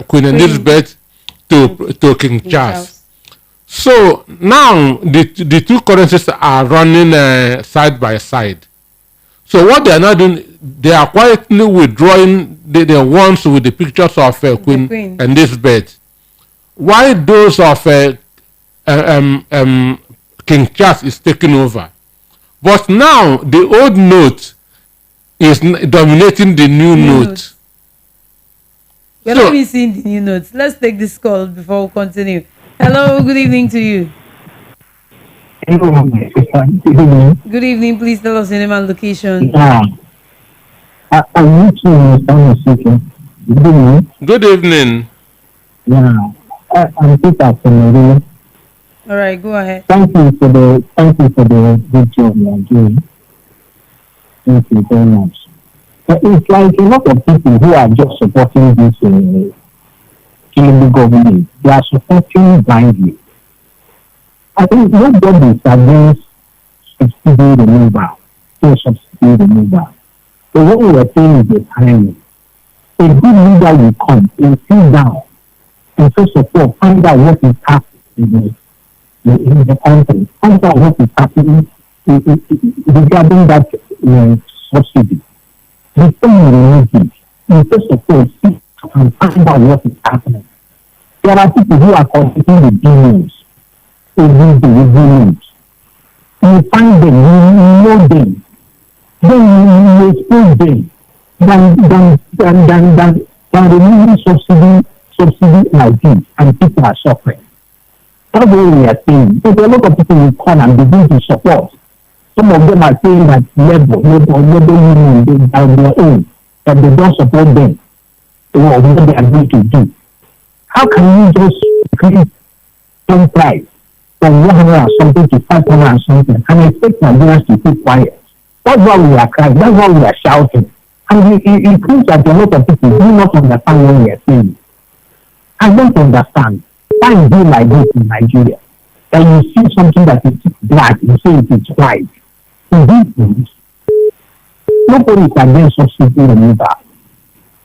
Queen Elizabeth to King Charles. So now the two currencies are running side by side. So what they are now doing, they are quietly withdrawing the ones with the pictures of Queen Elizabeth. Why those of King Charles is taking over? But now the old note is dominating the new note. We're not even seeing the new notes. Let's take this call before we continue. Hello, good evening to you. Good evening. Please tell us your name and location. Yeah. I need to understand a second. Good evening. Good evening. Yeah. I'm Peter from Nigeria. All right, go ahead. Thank you for the good job you are doing. Thank you very much. It's like a lot of people who are just supporting this Tinubu government. They are supporting blindly. I think nobody is against subsidy removal, subsidy removal. So what we are saying is the timing. A good leader will come and sit down and first of all find out what is happening in the country, find out what is happening regarding that subsidy. Before you remove it, you first of all sit and find out what is happening. There are people who are competing with billions. Every day, you find them, you know them, then you expose them, than removing subsidy like this, and people are suffering. That's what we are saying. Because a lot of people will come and begin to support. Some of them are saying that labor union, they are their own, that they don't support them, or what they are going to do. How can you just increase some price from 100 and something to 500 and something and expect Nigerians to keep quiet? That's why we are crying. That's why we are shouting. And it proves that a lot of people do not understand what we are saying. I don't understand. Why is it like this in Nigeria? That you see something that is black, you say it is white. In these things, nobody is against subsidy removal.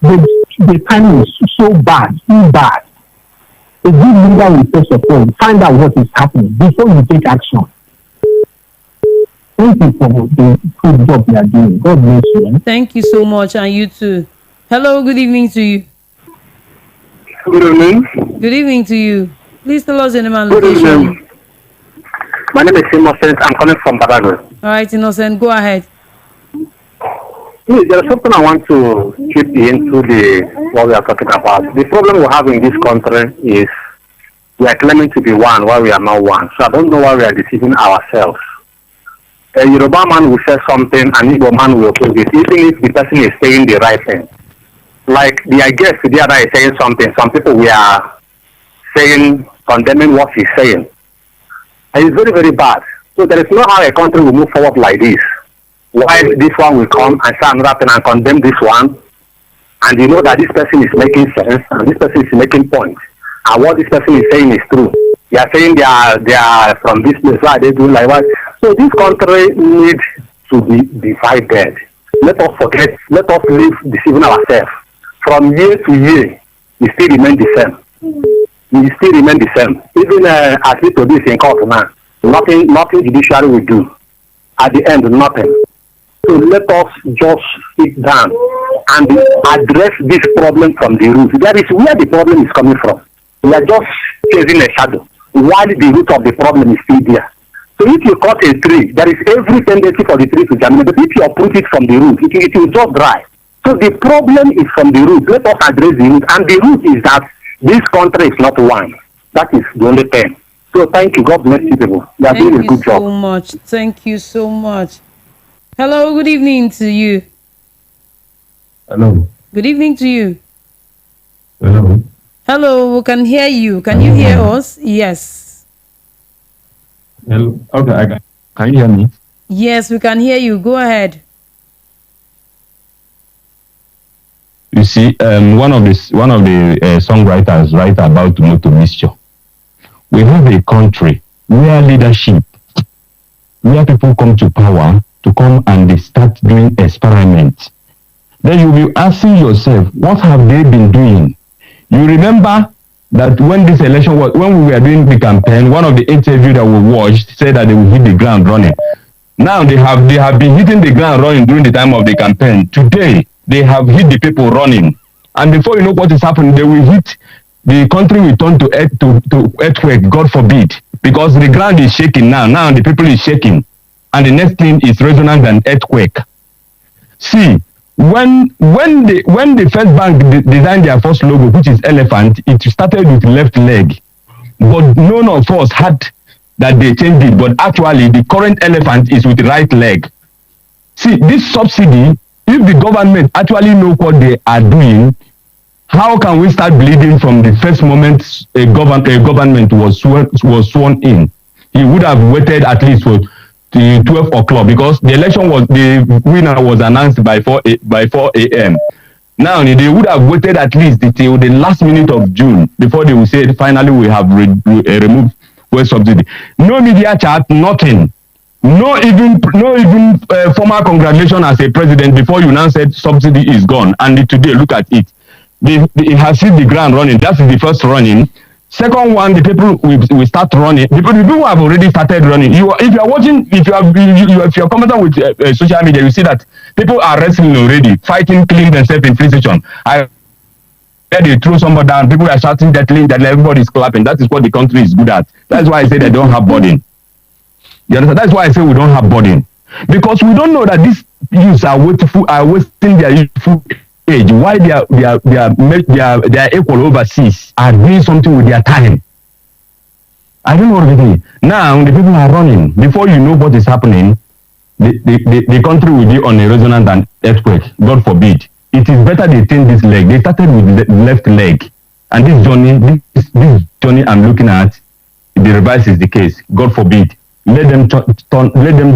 The time is so bad, too bad. A good leader will first of all find out what is happening before you take action. Thank you for the good job you are doing. God bless you. Thank you so much, and you too. Hello, good evening to you. Good evening. Good evening to you. Please tell us your name and Good location. evening. My name is Innocent. I'm calling from Badago. All right, Innocent, go ahead. There's something I want to chip into what we are talking about. The problem we have in this country is we are claiming to be one while we are not one. So I don't know why we are deceiving ourselves. A Yoruba man will say something, an Igbo man will oppose it, even if the person is saying the right thing. Like the guest the other is saying something, some people we are saying, condemning what he's saying. And it's very, very bad. So there is no how a country will move forward like this. Why this one will come and say another thing and condemn this one, and you know that this person is making sense and this person is making points, and what this person is saying is true. They are saying they are from this place, why they do like what? So this country needs to be divided. Let us leave deceiving ourselves. From year to year, we still remain the same. We still remain the same. Even as we produce in court now, nothing judiciary will do. At the end, nothing. So let us just sit down and address this problem from the root. That is where the problem is coming from. We are just chasing a shadow while the root of the problem is still there. So if you cut a tree, there is every tendency for the tree to germinate. But if you uproot it from the root, it will just dry. So the problem is from the root. Let us address the root. And the root is that this country is not one. That is the only thing. So thank you. God bless you people. You are doing a good job. Thank you so much. Thank you so much. Hello, good evening to you. Hello. Good evening to you. Hello. Hello, we can hear you. Can you hear us? Yes. Hello. Okay, can you hear me? Yes, we can hear you. Go ahead. You see, one of the songwriters write about motor mixture. We have a country where leadership, where people come to power to come and they start doing experiments. Then you'll be asking yourself, what have they been doing? You remember that when this election was, when we were doing the campaign, one of the interviews that we watched said that they will hit the ground running. Now they have been hitting the ground running during the time of the campaign. Today they have hit the people running, and before you know what is happening, they will hit the country will turn to earthquake. God forbid, because the ground is shaking now. Now the people is shaking, and the next thing is resonant than earthquake. See, when the first bank designed their first logo, which is elephant, it started with left leg, but none of us had that they changed it. But actually, the current elephant is with the right leg. See, this subsidy, if the government actually know what they are doing, how can we start bleeding from the first moment a government was sworn in? He would have waited at least for the 12 o'clock, because the winner was announced by 4 a.m. Now they would have waited at least till the last minute of June before they would say finally we have removed fuel subsidy. No media chat, nothing. No even formal congratulation as a president before you now said subsidy is gone. And today, look at it. It has hit the ground running. That's the first running. Second one, the people will start running. The people have already started running. If you are watching, if you are commenting with social media, you see that people are wrestling already, fighting, killing themselves in free station. They throw somebody down. People are shouting that everybody is clapping. That is what the country is good at. That's why I say they don't have burden. You understand? That's why I say we don't have burden, because we don't know that these youths are wasting their youthful age. Why their equal overseas are doing something with their time. I don't know what it is. Now the people are running. Before you know what is happening, the country will be on a resonant and earthquake. God forbid. It is better they change this leg. They started with the left leg, and this journey I'm looking at, the reverse is the case. God forbid. Let them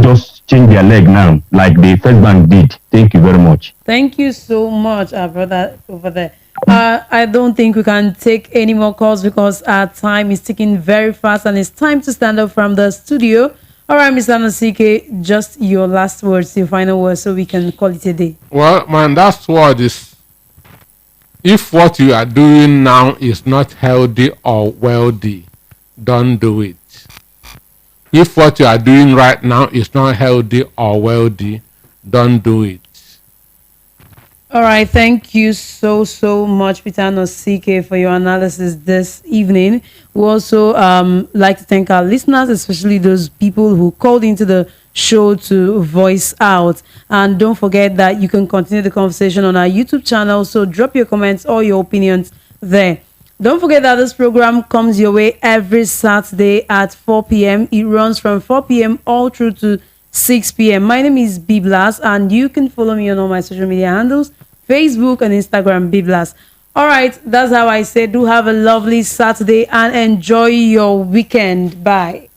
just change their leg now, like the first bank did. Thank you very much. Thank you so much, our brother over there. I don't think we can take any more calls because our time is ticking very fast, and it's time to stand up from the studio. All right, Mr. Nasike, just your last words, your final words, so we can call it a day. Well, my last word is, if what you are doing now is not healthy or wealthy, don't do it. If what you are doing right now is not healthy or wealthy, don't do it. All right, thank you so much, Peter Nosike, for your analysis this evening. We also like to thank our listeners, especially those people who called into the show to voice out. And don't forget that you can continue the conversation on our YouTube channel, so drop your comments or your opinions there. Don't forget that this program comes your way every Saturday at 4 p.m. It runs from 4 p.m. all through to 6 p.m. My name is Biblas, and you can follow me on all my social media handles, Facebook and Instagram, Biblas. All right, that's how I say do have a lovely Saturday and enjoy your weekend. Bye.